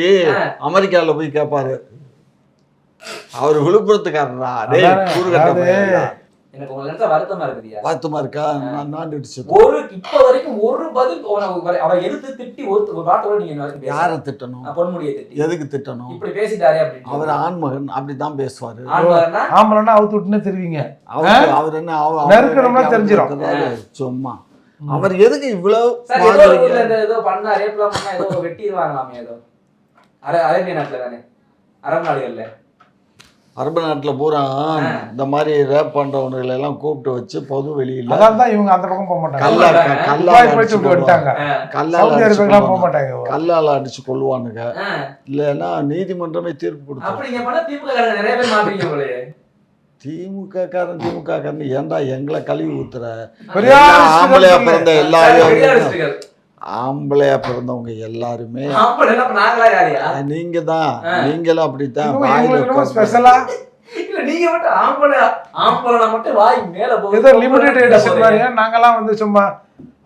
[SPEAKER 1] அமெரிக்கால போய் கேட்பாரு, அவர் விழுப்புரத்துக்காரரா? டேய் கூறுகட்ட
[SPEAKER 2] எனக்கு உங்களை நினைச்சா வருத்தமா இருக்குதியா?
[SPEAKER 1] வருத்தமா இருக்கா? நான்
[SPEAKER 2] இப்ப வரைக்கும் ஒரு பதில் அவரை எதிர்த்து திட்டி ஒரு வார்த்தை நீங்க
[SPEAKER 1] யாரை திட்டணும்?
[SPEAKER 2] பொன்முடியை திட்டி
[SPEAKER 1] எதுக்கு திட்டணும்?
[SPEAKER 2] இப்படி பேசிட்டாரே அப்படின்னு.
[SPEAKER 1] அவர் ஆண்மகன் அப்படிதான் பேசுவாரு.
[SPEAKER 3] ஆம்பளன்னா அவுத்து விட்டுன்னு தெரிவிங்க.
[SPEAKER 1] அவர் என்ன
[SPEAKER 3] நெருக்கணும்னா தெரிஞ்சிடும்.
[SPEAKER 1] சும்மா அவர் எதுக்கு இவ்வளவு
[SPEAKER 2] ஏதோ பண்ணா ரேப்லாம் பண்ணா ஏதோ வெட்டிடுவாங்களாமே, ஏதோ அரேபிய நாட்டுல தானே, அரபு நாடுகள்ல
[SPEAKER 1] அரபு நாட்டுல பூரா இந்த மாதிரி ரேப் பண்றவங்களை எல்லாம் கூப்பிட்டு வச்சு பொது வெளியில
[SPEAKER 3] அதான் இவங்க அந்த பக்கம் போக மாட்டாங்க.
[SPEAKER 1] கல்லால அடிச்சு கொள்ளுவானுங்க. இல்லன்னா நீதிமன்றமே தீர்ப்பு கொடுத்தாங்க. திமுக காரன் ஏன்டா எங்களை கழுவி ஊத்துற? ஆம்பளையா பிறந்த எல்லாரும் ஆம்பளையா பிறந்தவங்க எல்லாருமே நீங்க தான், நீங்களும் அப்படித்தான்.
[SPEAKER 3] நாங்கெல்லாம் வந்து சும்மா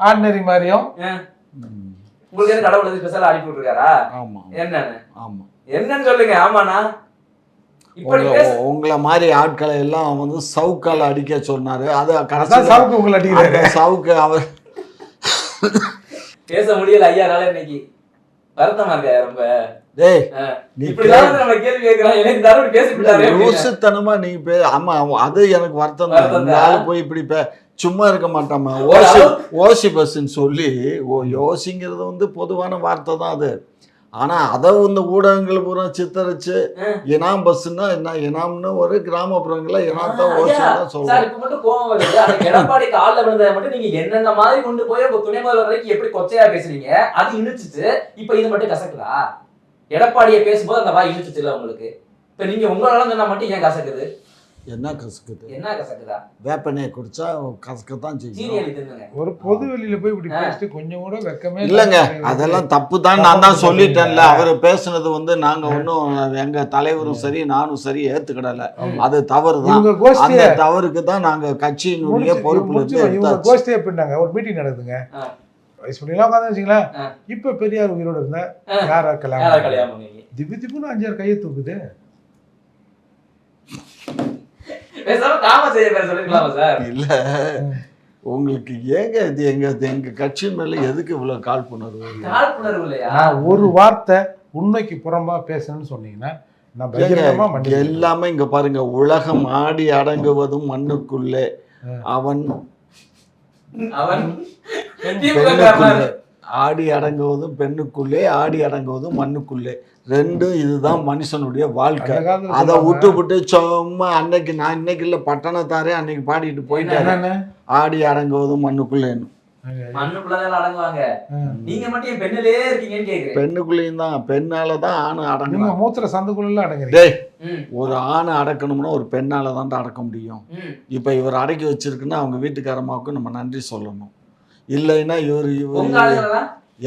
[SPEAKER 3] ஆர்டினரி மாதிரியும்
[SPEAKER 2] என்னன்னு சொல்லுங்க. ஆமாண்ணா,
[SPEAKER 1] உங்களை மாதிரி ஆட்களை எல்லாம் வந்து சவுக்கால அடிக்க சொன்னாரு. அது
[SPEAKER 3] சவுக்கு உங்களை அடிக்கிறாரு.
[SPEAKER 1] சவுக்கு அவர்
[SPEAKER 2] பேச முடியல ஐயானால இன்னைக்கு வருத்தமா இருக்கா ரொம்ப.
[SPEAKER 1] டேய்
[SPEAKER 2] நீ இப்படிதான் நம்ம கேள்வி கேக்குறான், எனக்கு தரவு பேசிட்டாரு
[SPEAKER 1] யோசித்தனமா நீ ஆமா அது எனக்கு வருத்தம் தான். போய் இப்படி சும்மா இருக்க மாட்டாமா. ஓசி பஸ்ன்னு சொல்லி யோசிங்கிறது வந்து பொதுவான வார்த்தை தான் அது. ஆனா அதை வந்து ஊடகங்கள் பூரா சித்தரிச்சு இனாம் பஸ்ன்னா என்ன, இனாம்னு ஒரு கிராமப்புறங்கள இனாத்தான் ஓசிதான் சொல்லுவாங்க.
[SPEAKER 2] எடப்பாடி காலில் விழுந்ததை மட்டும் நீங்க என்னென்ன மாதிரி கொண்டு போய் துணை முதல்வர் வரைக்கும் எப்படி கொச்சையா பேசுறீங்க, அது இழுச்சிச்சு. இப்ப இது மட்டும் கசக்குதா? எடப்பாடியை பேசும்போது அந்த வாய் இழுச்சிச்சு இல்ல உங்களுக்கு? இப்ப நீங்க உங்களால சொன்னா மட்டும் ஏன் கசக்குது?
[SPEAKER 1] என்ன கசக்குது?
[SPEAKER 2] என்ன கசக்குதா?
[SPEAKER 1] வேப்பனையை குடிச்சா கசக்கத்தான் செய்யும்.
[SPEAKER 3] ஒரு பொது வெளியில போய் இப்படி பேசிட்டு கொஞ்சம் கூட வெக்கமே
[SPEAKER 1] இல்லைங்க. அதெல்லாம் தப்பு தான். நான் தான் சொல்லிட்டேன்ல. அவர் பேசுனது வந்து நாங்க ஒன்றும் எங்க தலைவரும் சரி நானும் சரி ஏத்துக்கிடல. அது தவறு தான். அந்த தவறுக்கு தான் நாங்க கட்சியினுடைய பொறுப்பு.
[SPEAKER 3] கோஷ்டி எப்படின்னாங்க, ஒரு மீட்டிங் நடக்குதுங்க, வயசு பண்ணிலாம் உட்காந்து வச்சுங்களேன். இப்ப பெரியார் உயிரோட இருந்தா யாரா கல்யாணம் திப்பு திப்புன்னு 5-6 கையை தூக்குது.
[SPEAKER 1] இல்ல உங்களுக்கு ஏங்க இது எங்க கட்சி மேல எதுக்கு இவ்வளவு காழ்ப்புணர்வு?
[SPEAKER 3] ஒரு வார்த்தை உண்மைக்கு புறம்பா பேசணும்னு சொன்னீங்கன்னா
[SPEAKER 1] எல்லாமே இங்க பாருங்க. உலகம் ஆடி அடங்குவதும் மண்ணுக்குள்ளே, அவன் ஆடி அடங்குவதும் பெண்ணுக்குள்ளே, ஆடி அடங்குவதும் மண்ணுக்குள்ளே. ரெண்டும் இதுதான் மனுஷனுடைய வாழ்க்கை. அதை விட்டு சும்மா அன்னைக்கு நான் இன்னைக்கு இல்ல பட்டணத்தாரே அன்னைக்கு பாடிட்டு போயிட்டேன். ஆடி அடங்குவதும் மண்ணுக்குள்ளேன்னு. பெண்ணுக்குள்ளேயும் தான், பெண்ணாலதான் ஆணு அடங்கணும்.
[SPEAKER 3] மூத்திர சந்துக்குள்ள அடங்குறீங்க.
[SPEAKER 1] ஒரு ஆணை அடக்கணும்னா ஒரு பெண்ணால தான் அடக்க முடியும். இப்ப இவர் அடக்கி வச்சிருக்குன்னா அவங்க வீட்டுக்காரமாவுக்கும் நம்ம நன்றி சொல்லணும். இல்லைன்னா இவர்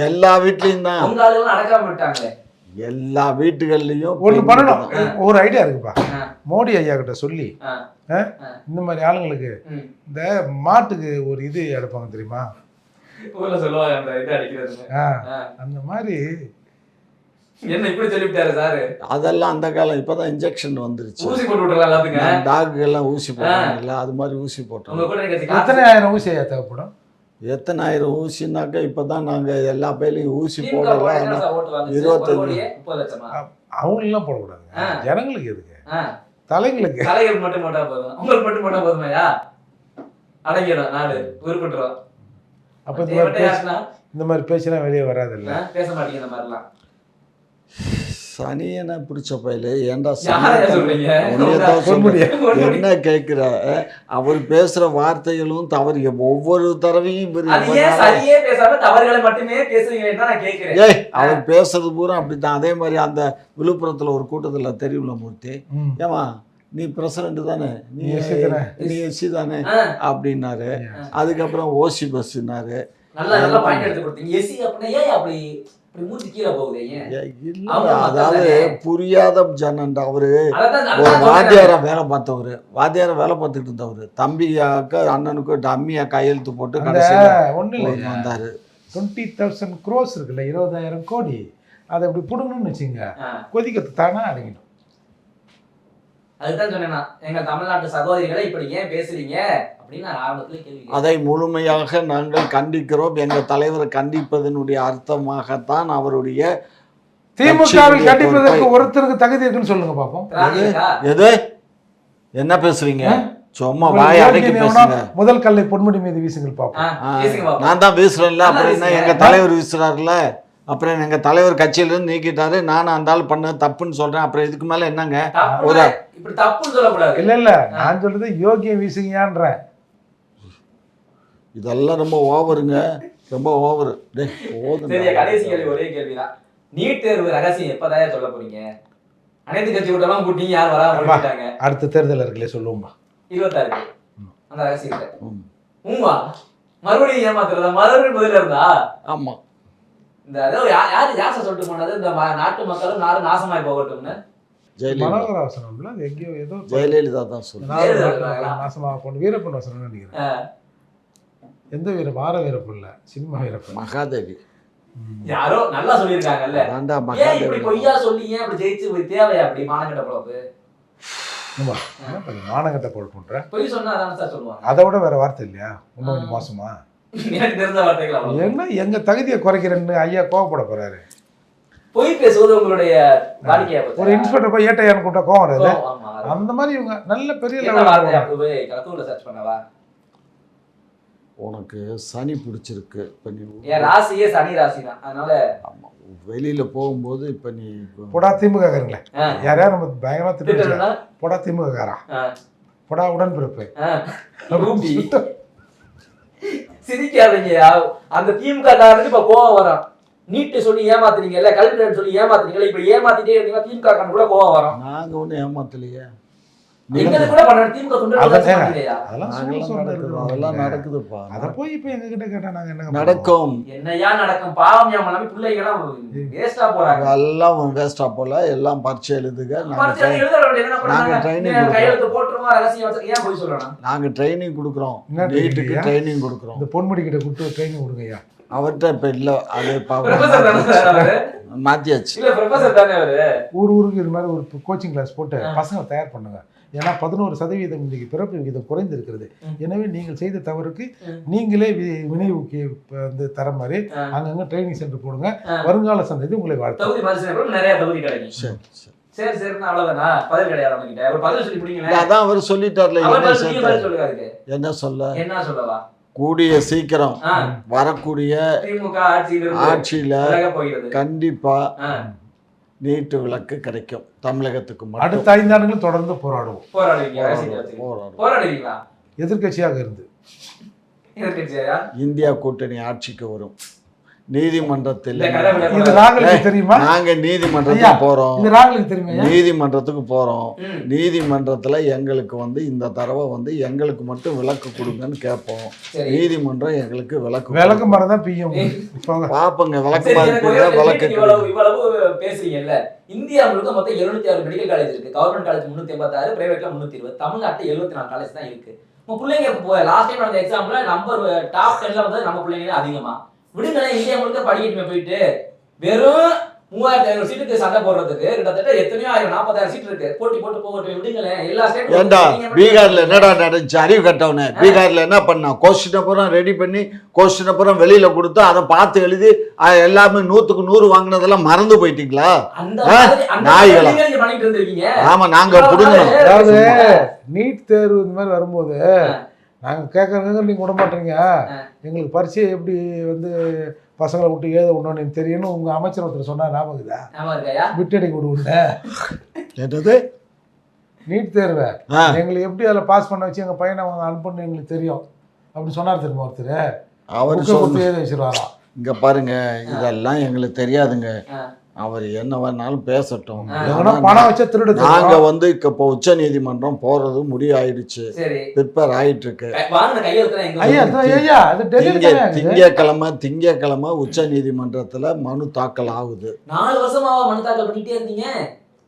[SPEAKER 1] எல்லா வீட்லயும் தான், எல்லா வீட்டுகள்லயும்
[SPEAKER 3] ஒண்ணு பண்ணணும். ஒரு ஐடியா இருக்குப்பா, மோடி ஐயா கிட்ட சொல்லி இந்த மாதிரி ஆளுங்களுக்கு இந்த மாட்டுக்கு ஒரு இது எடுப்பாங்க தெரியுமா, அந்த மாதிரி
[SPEAKER 2] என்ன இப்படி சொல்லிவிட்டாரு சார்?
[SPEAKER 1] அதெல்லாம் அந்த காலம். இப்பதான் இன்ஜெக்ஷன் வந்துருச்சு.
[SPEAKER 2] ஊசி போட்டு விட்டுறலாம்,
[SPEAKER 1] டாக்டர் எல்லாம் ஊசி போட்டாங்கல்ல, அது மாதிரி ஊசி போட்டோம்.
[SPEAKER 3] எத்தனை ஆயிரம் ஊசி ஐயா தேவைப்படும்?
[SPEAKER 1] எத்தனை ஆயிரம் ஊசினாக்கா இப்பதான் நாங்க எல்லா பேர்லயும் ஊசி போடலாம். 25
[SPEAKER 3] அவங்களெல்லாம் போடக்கூடாது, ஜனங்களுக்கு எதுக்கு, தலைங்களுக்கு
[SPEAKER 2] தலைகள் மட்டும் போட்டா போதும். உங்களுக்கு மட்டும் போட்டா போதுமையா? அடங்கிடும் நாடு உருப்பட்டுரும்.
[SPEAKER 3] அப்ப இந்த மாதிரி பேசினா வெளியே வராது இல்ல,
[SPEAKER 2] பேச மாட்டீங்க இந்த மாதிரிலாம்.
[SPEAKER 1] சனியனை பிடிச்ச பயில ஏன்டா
[SPEAKER 2] என்ன
[SPEAKER 1] கேட்கிற? அவர் பேசுற வார்த்தைகளும் தவறு. ஒவ்வொரு தடவையும் அவர் பேசுறது பூரா அப்படித்தான். அதே மாதிரி அந்த விழுப்புரத்துல ஒரு கூட்டத்துல தெரியும்ல மூர்த்தி, ஏமா நீ பிரசிடண்ட் தானே, நீ எஸ்சி தானே அப்படின்னாரு. அதுக்கப்புறம் ஓசி பஸ்னாரு.
[SPEAKER 2] இப்படி மூஞ்சி கீழே போகுது ஏன்?
[SPEAKER 1] இல்ல
[SPEAKER 2] அவங்க
[SPEAKER 1] அதாவது
[SPEAKER 2] மக்கள் தானே.
[SPEAKER 1] புரியாத ஜனண்டா அவரு.
[SPEAKER 2] அதான்
[SPEAKER 1] ஒரு
[SPEAKER 2] அதான்
[SPEAKER 1] வாத்தியாரா வேலை பார்த்தவரு, வாத்தியாரா வேலை பார்த்துட்டு இருந்தவர், தம்பியாக்க அண்ணனுக்கு டம்மியா கையெழுத்து போட்டு கடைசியில
[SPEAKER 3] ஒன்றும் இல்லை
[SPEAKER 1] வந்தாரு.
[SPEAKER 3] 20,000 crores இருக்குல்ல, 20,000 கோடி, அதை இப்படி புடுங்கணும்னு வச்சுங்க,
[SPEAKER 2] ஆ.
[SPEAKER 3] கொதிக்கிறது தானா அடங்கிடும்.
[SPEAKER 2] அதுதான் சொன்னேன் நான். எங்க தமிழ்நாட்டு சகோதரிகளை இப்படி ஏன் பேசுறீங்க அப்படின்னு நான் ஆரம்பத்துல கேள்வி கேட்டேன்.
[SPEAKER 1] அதை முழுமையாக நாங்கள் கண்டிக்கிறோம். எங்கள் தலைவரை கண்டிப்பதனுடைய அர்த்தமாகத்தான் அவருடைய
[SPEAKER 3] திமுகவில் கண்டிப்பதற்கு ஒருத்தருக்கு தகுதி இருக்குன்னு சொல்லுங்க பாப்போம்.
[SPEAKER 2] ராதிகா,
[SPEAKER 1] எது என்ன பேசுறீங்க? சும்மா வாய் அடக்கி பேசுங்க.
[SPEAKER 3] முதல் கல்லை பொன்முடி மீது வீசுங்கள் பாப்போம்.
[SPEAKER 2] பேசுங்க பாப்போம்.
[SPEAKER 1] நான் தான் பேசுறேன்ல, அப்புறம் என்ன எங்க தலைவர் வீசுறாருல, அப்புறம் எங்க தலைவர் கட்சியில இருந்து நீக்கிட்டாரு, நானும் அந்த ஆள் பண்ண தப்புன்னு சொல்றேன். அப்புறம் இதுக்கு மேல என்னங்க?
[SPEAKER 2] தப்புன்னா இப்படி தப்புன்னு சொல்லக்கூடாது.
[SPEAKER 3] இல்ல நான் சொல்றது யோகியம் வீசுங்கன்றேன்.
[SPEAKER 1] இதெல்லாம் ரொம்ப ஓவருங்க, ரொம்ப ஓவரு.
[SPEAKER 2] சரி, கடைசி கேள்வி ஒரே கேள்விதான். நீட் தேர்வு ரகசியம் எப்பதான் சொல்ல போறீங்க? அனைத்து கட்சி கூட்டமா கூட்டிங்க, யார் வராம போயிட்டாங்க.
[SPEAKER 3] அடுத்த தேர்தல் இருக்குல்ல சொல்லுவோம்பா.
[SPEAKER 2] 26 அந்த ரகசியத்தை உமா மறுபடியும் ஏமாத்துறதா? மறுபடியும் முதல்ல இருந்தா?
[SPEAKER 1] ஆமா.
[SPEAKER 2] இந்த அதாவது யார் சொல்லிட்டு போனது? இந்த நாட்டு மக்களும் நாடு நாசமாய் போகட்டும்னு
[SPEAKER 3] மனோகர் அவசரம்ல எங்கேயோ ஏதோ
[SPEAKER 1] ஜெயலலிதா தான் சொல்லுங்க.
[SPEAKER 3] நாசமாக போன வீரப்பன் அவசரம் நினைக்கிறேன். எந்த வீரப்பன்? ஆர வீரப்பன் இல்ல, சினிமா வீரப்பன்.
[SPEAKER 1] மகாதேவி
[SPEAKER 2] யாரோ நல்லா சொல்லியிருக்காங்கல்ல.
[SPEAKER 1] தாண்டா
[SPEAKER 2] ஏன்
[SPEAKER 1] மகாதேவி.
[SPEAKER 2] இப்படி பொய்யா சொல்லி ஏன் அப்படி ஜெயிச்சு போய் தேவையா அப்படி மானங்கட்ட பொழப்பு?
[SPEAKER 3] மானங்கட்ட போல் பண்ற
[SPEAKER 2] பொய் சொன்னா அதான் சார் சொல்லுவாங்க.
[SPEAKER 3] அதை விட வேற வார்த்தை இல்லையா? இன்னும் கொஞ்சம் மோசமா?
[SPEAKER 2] எனக்கு தெரிஞ்ச வார்த்தைகள்
[SPEAKER 3] என்ன எங்க தகுதியை குறைக்கிறேன்னு ஐயா கோவப்பட போறாரு.
[SPEAKER 2] பொய் பேசுவது உங்களுடைய வாடிக்கையா போச்சு.
[SPEAKER 3] ஒரு இன்ஸ்பெக்டர் போய் ஏட்டையான்னு கூப்பிட்டா கோவம் வராது.
[SPEAKER 2] ஆமா.
[SPEAKER 3] அந்த மாதிரி இவங்க நல்ல பெரிய
[SPEAKER 2] என்ன
[SPEAKER 3] லெவல்ல
[SPEAKER 2] வார்த்தை?
[SPEAKER 3] போறாங்க.
[SPEAKER 2] அப்படி போய் கலத்தூர்ல சர்ச் பண்ணவா?
[SPEAKER 1] உனக்கு சனி பிடிச்சிருக்கு. இப்ப நீ
[SPEAKER 2] என் ராசியே சனி ராசி தான். அதனால
[SPEAKER 1] ஆமா, வெளியில போகும்போது இப்ப நீ
[SPEAKER 3] பொடா திமுக காரங்களே யாரையா நம்ம பயங்கரமா திட்டு
[SPEAKER 2] திட்டுறதுனா,
[SPEAKER 3] பொடா திமுக காரா, பொடா உடன்பிறப்பு.
[SPEAKER 2] ரூபி. சிரிக்காதீங்கயா. அந்த திமுக காரனுக்கு இப்ப கோவம் வரும். நீட்டு சொல்லி ஏமாத்துறீங்கல்ல, கல்வி சொல்லி ஏமாத்துறீங்கல்ல, இப்படி ஏமாத்திட்டே இருந்தீங்கன்னா திமுக காரன் கூட கோவம் வரும்.
[SPEAKER 1] நாங்க ஒண்ணு ஏமாத்தலையே.
[SPEAKER 2] எங்களுக்கு கூட பண்ண திமுக தொண்டர்கள் இல்லையா?
[SPEAKER 3] அதெல்லாம்
[SPEAKER 1] அதெல்லாம்
[SPEAKER 3] சொல்ல
[SPEAKER 1] நடக்குது, அதெல்லாம் நடக்குதுப்பா.
[SPEAKER 3] அத போய் இப்ப எங்க கிட்ட கேட்டா நாங்க என்ன
[SPEAKER 1] நடக்கும்.
[SPEAKER 2] என்னையா நடக்கும்? பாவம் ஞாபகம் நம்பி பிள்ளைங்கலாம் வேஸ்டா போறாங்க.
[SPEAKER 1] எல்லாம் வேஸ்டா போல, எல்லாம் பரீட்சை எழுதுக.
[SPEAKER 2] பரீட்சை எழுத வேண்டியது என்ன
[SPEAKER 1] நாங்க
[SPEAKER 2] பண்ணாங்க?
[SPEAKER 1] ட்ரைனிங்
[SPEAKER 2] கையெழுத்து போட்டுருமா ரகசியம் வச்சு ஏன் போய் சொல்லணும்?
[SPEAKER 1] நாங்க ட்ரைனிங் கொடுக்குறோம்,
[SPEAKER 3] என்ன
[SPEAKER 1] நீட்டுக்கு
[SPEAKER 3] training?
[SPEAKER 1] ட்ரைனிங் கொடுக்குறோம்.
[SPEAKER 3] இந்த பொன்முடி கிட்ட கொடுத்து ட்ரைனிங் கொடுங்கய்யா.
[SPEAKER 1] அவர்கிட்ட இப்ப இல்ல, அது
[SPEAKER 2] ப்ரொஃபசர் தானே சார் அவரு?
[SPEAKER 1] மாத்தியாச்சு.
[SPEAKER 2] இல்ல ப்ரொஃபசர் தானே அவரு?
[SPEAKER 3] ஊருக்கு இது மாதிரி ஒரு கோச்சிங் கிளாஸ் போட்டு பசங்களை தயார் பண்ணுங்க. ஏன்னா 11% இன்னைக்கு பிறப்பு விகிதம் குறைந்து இருக்கிறது. எனவே நீங்கள் செய்த தவறுக்கு நீங்களே வினைவுக்கு வந்து தர மாதிரி அங்கங்க ட்ரைனிங் சென்டர் போடுங்க. வருங்கால சந்ததி உங்களை வாழ்த்து.
[SPEAKER 2] தகுதி மறுசீலனை நிறைய தகுதி கிடைக்கும்.
[SPEAKER 1] சரி
[SPEAKER 2] சரி அவ்வளவுதானா? பதில் கிடையாது அவங்ககிட்ட. ஒரு பதில் சொல்லி முடியுங்களேன்.
[SPEAKER 1] அதான் அவர் சொல்லிட்டார்ல.
[SPEAKER 2] அவர்
[SPEAKER 1] என்ன
[SPEAKER 2] பதில் நீங்க பதில் சொல்லுங்க அதுக்கு.
[SPEAKER 1] என்ன சொல்ல?
[SPEAKER 2] என்ன சொல்லவா?
[SPEAKER 1] கூடிய சீக்கிரம் வரக்கூடிய
[SPEAKER 2] திமுக ஆட்சியில
[SPEAKER 1] ஆட்சியில
[SPEAKER 2] போகிறது.
[SPEAKER 1] கண்டிப்பா நீட்டு விலக்கு கிடைக்கும் தமிழகத்துக்கு மட்டும்.
[SPEAKER 3] அடுத்த 5 ஆண்டுகளும் தொடர்ந்து போராடுவோம்.
[SPEAKER 2] போராடுவீங்களா?
[SPEAKER 3] எதிர்கட்சியாக இருந்து.
[SPEAKER 1] இந்தியா கூட்டணி ஆட்சிக்கு வரும். நீதிமன்றத்தில்
[SPEAKER 3] இது ராகுலுக்கு தெரியுமா?
[SPEAKER 1] நாங்க நீதிமன்றத்துக்கு போறோம்.
[SPEAKER 3] இது ராகுலுக்கு தெரியுமா?
[SPEAKER 1] நீதிமன்றத்துக்கு போறோம். நீதிமன்றத்துல எங்களுக்கு வந்து இந்த தடவை வந்து எங்களுக்கு மட்டும் விலக்கு கொடுங்கன்னு கேட்போம். நீதிமன்றம் எங்களுக்கு விலக்கு
[SPEAKER 3] மரம் தான் பியும்
[SPEAKER 1] பாப்பங்க. விளக்கு விளக்கு
[SPEAKER 2] இவ்வளவு பேசுறீங்கல்ல. இந்தியா முழுக்க மொத்தம் 706 மெடிக்கல் காலேஜ் இருக்கு. கவர்மெண்ட் காலேஜ் 386, பிரைவேட்ல 320. தமிழ்நாட்டுல 74 காலேஜ் தான் இருக்கு. உங்க பிள்ளைங்க லாஸ்ட் டைம் நடந்த எக்ஸாம்ல நம்பர் டாப் 10ல வந்து நம்ம பிள்ளைங்க அதிகமா. விடுங்களேன், இந்தியா முழுக்க படிக்கட்டுமே போயிட்டு. வெறும் 3500 சீட்டுக்கு சண்டை போடுறதுக்கு கிட்டத்தட்ட எத்தனையோ 40,000 சீட் இருக்கு. போட்டி போட்டு போகட்டும், விடுங்களேன். எல்லா
[SPEAKER 1] ஏண்டா பீகார்ல என்னடா நடந்துச்சு? அறிவு கட்டவனே. பீகார்ல என்ன பண்ணா? கொஸ்டின் அப்புறம் ரெடி பண்ணி கொஸ்டின் அப்புறம் வெளியில கொடுத்து அதை பார்த்து எழுதி எல்லாமே 100க்கு 100 வாங்கினதெல்லாம் மறந்து போயிட்டீங்களா? நாய்களா? ஆமா, நாங்க புடுங்கணும்.
[SPEAKER 3] அதாவது நீட் தேர்வு இந்த மாதிரி வரும்போது நாங்க கேட்கறதுங்க நீங்க விட மாட்டீங்க. எங்களுக்கு பரீட்சையை எப்படி வந்து பசங்களை விட்டு எழுத விடணும்னு தெரியணும். உங்க அமைச்சர் ஒருத்தர் சொன்னா ஞாபகம்தா? விட்டடி விடுவோம்ல.
[SPEAKER 1] என்னது
[SPEAKER 3] நீட் தேர்வை எங்களை எப்படி அதில் பாஸ் பண்ண வச்சு எங்க பையனை அவங்க அனுப்பணும்னு எங்களுக்கு தெரியும் அப்படின்னு சொன்னார் தெரியுமா ஒருத்தர்?
[SPEAKER 1] அவர்
[SPEAKER 3] எழுத வச்சிருவாராம்.
[SPEAKER 1] இங்க பாருங்க, இதெல்லாம் எங்களுக்கு தெரியாதுங்க. அவர் என்ன வேணாலும் பேசட்டும்.
[SPEAKER 3] எங்கன்னா பணம் வச்சா திருடு
[SPEAKER 1] நாங்க வந்து இப்போ உச்ச நீதிமன்றம் போறது முடிவாயிடுச்சு,
[SPEAKER 2] சரி
[SPEAKER 1] ப்ரிப்பேர் ஆயிட்டு இருக்கு.
[SPEAKER 2] வாங்க கையெழுத்து எங்க
[SPEAKER 3] ஐயா ஐயா அது டெல்லி
[SPEAKER 1] திங்கக்கிழமை உச்ச நீதிமன்றத்துல மனு தாக்கல் ஆகுது.
[SPEAKER 2] 4 வருஷமாவா மனு தாக்கல் பண்ணிட்டே இருந்தீங்க?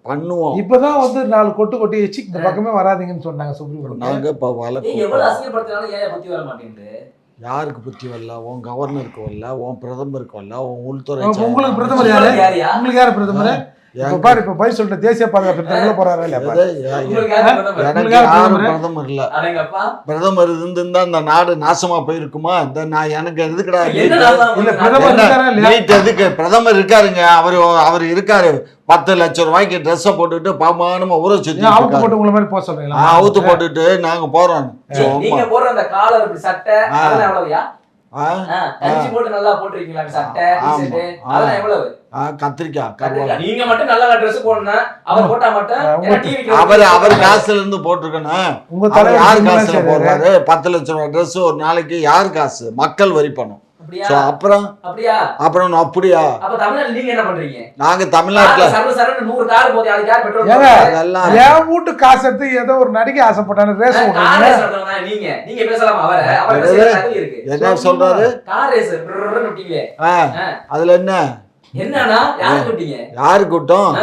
[SPEAKER 1] பண்ணுவோம்.
[SPEAKER 3] இப்பதான் வந்து 4 கொட்டி வச்சு இந்த பக்கமே வராதீங்கன்னு சொன்னாங்க சுப்ரீம் கோர்ட்.
[SPEAKER 1] நாங்க இப்ப வழக்கு
[SPEAKER 2] எவ்வளவு அசிங்கப்படுத்தினாலும் ஏன் புத்தி வர மாட்டேங்குது?
[SPEAKER 1] யாருக்கு புத்தி வரல? உன் கவர்னருக்கு வரல, உன் பிரதமருக்கு வரல, உன் உள்துறை
[SPEAKER 3] உங்களுக்கு பிரதமர் யாரு? உங்களுக்கு யாரு பிரதமர்? இப்ப பாரு, இப்ப போய் சொல்ற தேசிய பாதுகாப்பு போறாரு இல்ல?
[SPEAKER 1] எனக்கு யாரும் பிரதமர் இல்ல. பிரதமர் இருந்திருந்தா இந்த நாடு நாசமா போயிருக்குமா? இந்த நான் எனக்கு எதுக்குடா
[SPEAKER 3] இல்ல பிரதமர்
[SPEAKER 1] எதுக்கு? பிரதமர் இருக்காருங்க, அவர் இருக்காரு. 10 லட்சம் ரூபாய்க்கு ட்ரெஸ்ஸை போட்டுட்டு பாமானமா ஊற சுத்தி
[SPEAKER 3] அவுத்து போட்டு உங்களை மாதிரி போக சொல்றீங்களா?
[SPEAKER 1] அவுத்து போட்டுட்டு நாங்க போறோம்.
[SPEAKER 2] நீங்க போடுற அந்த காலர் சட்டை அதெல்லாம் எவ்வளவுயா? கஞ்சி போட்டு நல்லா போட்டுருக்கீங்களா சட்டை டிஷர்ட் அதெல்லாம் எவ்வளவு?
[SPEAKER 1] கத்திரிக்காய்.
[SPEAKER 2] நீங்க மட்டும் நல்லா Dress போடணும், அவர் போட்டா மட்டும்
[SPEAKER 1] அவர் காசுல இருந்து போட்டிருக்கணும்.
[SPEAKER 3] உங்க
[SPEAKER 1] தலைவர் யார் காசுல போடுறாரு? 10 லட்சம் ரூபாய் ட்ரெஸ் ஒரு நாளைக்கு யார் காசு? மக்கள் வரி பணம். அப்புறம்
[SPEAKER 2] அப்படியா? அப்ப தமிழ்நாட்டுல நீங்க என்ன பண்றீங்க?
[SPEAKER 1] நாங்க தமிழ்நாட்டுல
[SPEAKER 2] சர்வ 100 கார் போதே அதுக்கு யார் பெட்ரோல்
[SPEAKER 3] போடுறாங்க? ஏன் வீட்டு காசு எடுத்து ஏதோ ஒரு நடிகை ஆசைப்பட்டானு ரேஸ்
[SPEAKER 2] ஓடுறீங்க. நீங்க பேசலாம். அவர் இருக்கு
[SPEAKER 1] என்ன சொல்றாரு?
[SPEAKER 2] கார் ரேஸ் விட்டீங்க.
[SPEAKER 1] அதுல என்னன்னா யாரு கூட்டம்?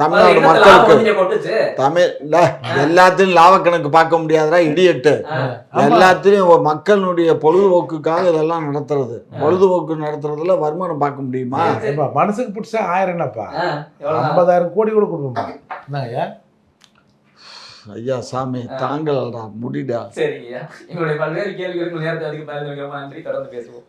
[SPEAKER 1] தமிழ்நாடு மக்களுக்கு எல்லாத்தையும் லாபக்கணக்கு பார்க்க முடியாதா இடியட்டு? எல்லாத்தையும் மக்களுடைய பொழுதுபோக்குக்காக இதெல்லாம் நடத்துறது. பொழுதுபோக்கு நடத்துறதுல வருமானம் பார்க்க முடியுமா?
[SPEAKER 3] மனசுக்கு பிடிச்சா 1000 என்னப்பா, 50,000 கோடி கூட கொடுப்போமா?
[SPEAKER 1] ஐயா சாமி தாங்கலடா, முடிடா.
[SPEAKER 2] சரிங்க, எங்களுடைய பல்வேறு கேள்விகளுக்கு நேரத்தை அதிகம் நன்றி. தொடர்ந்து பேசுவோம்.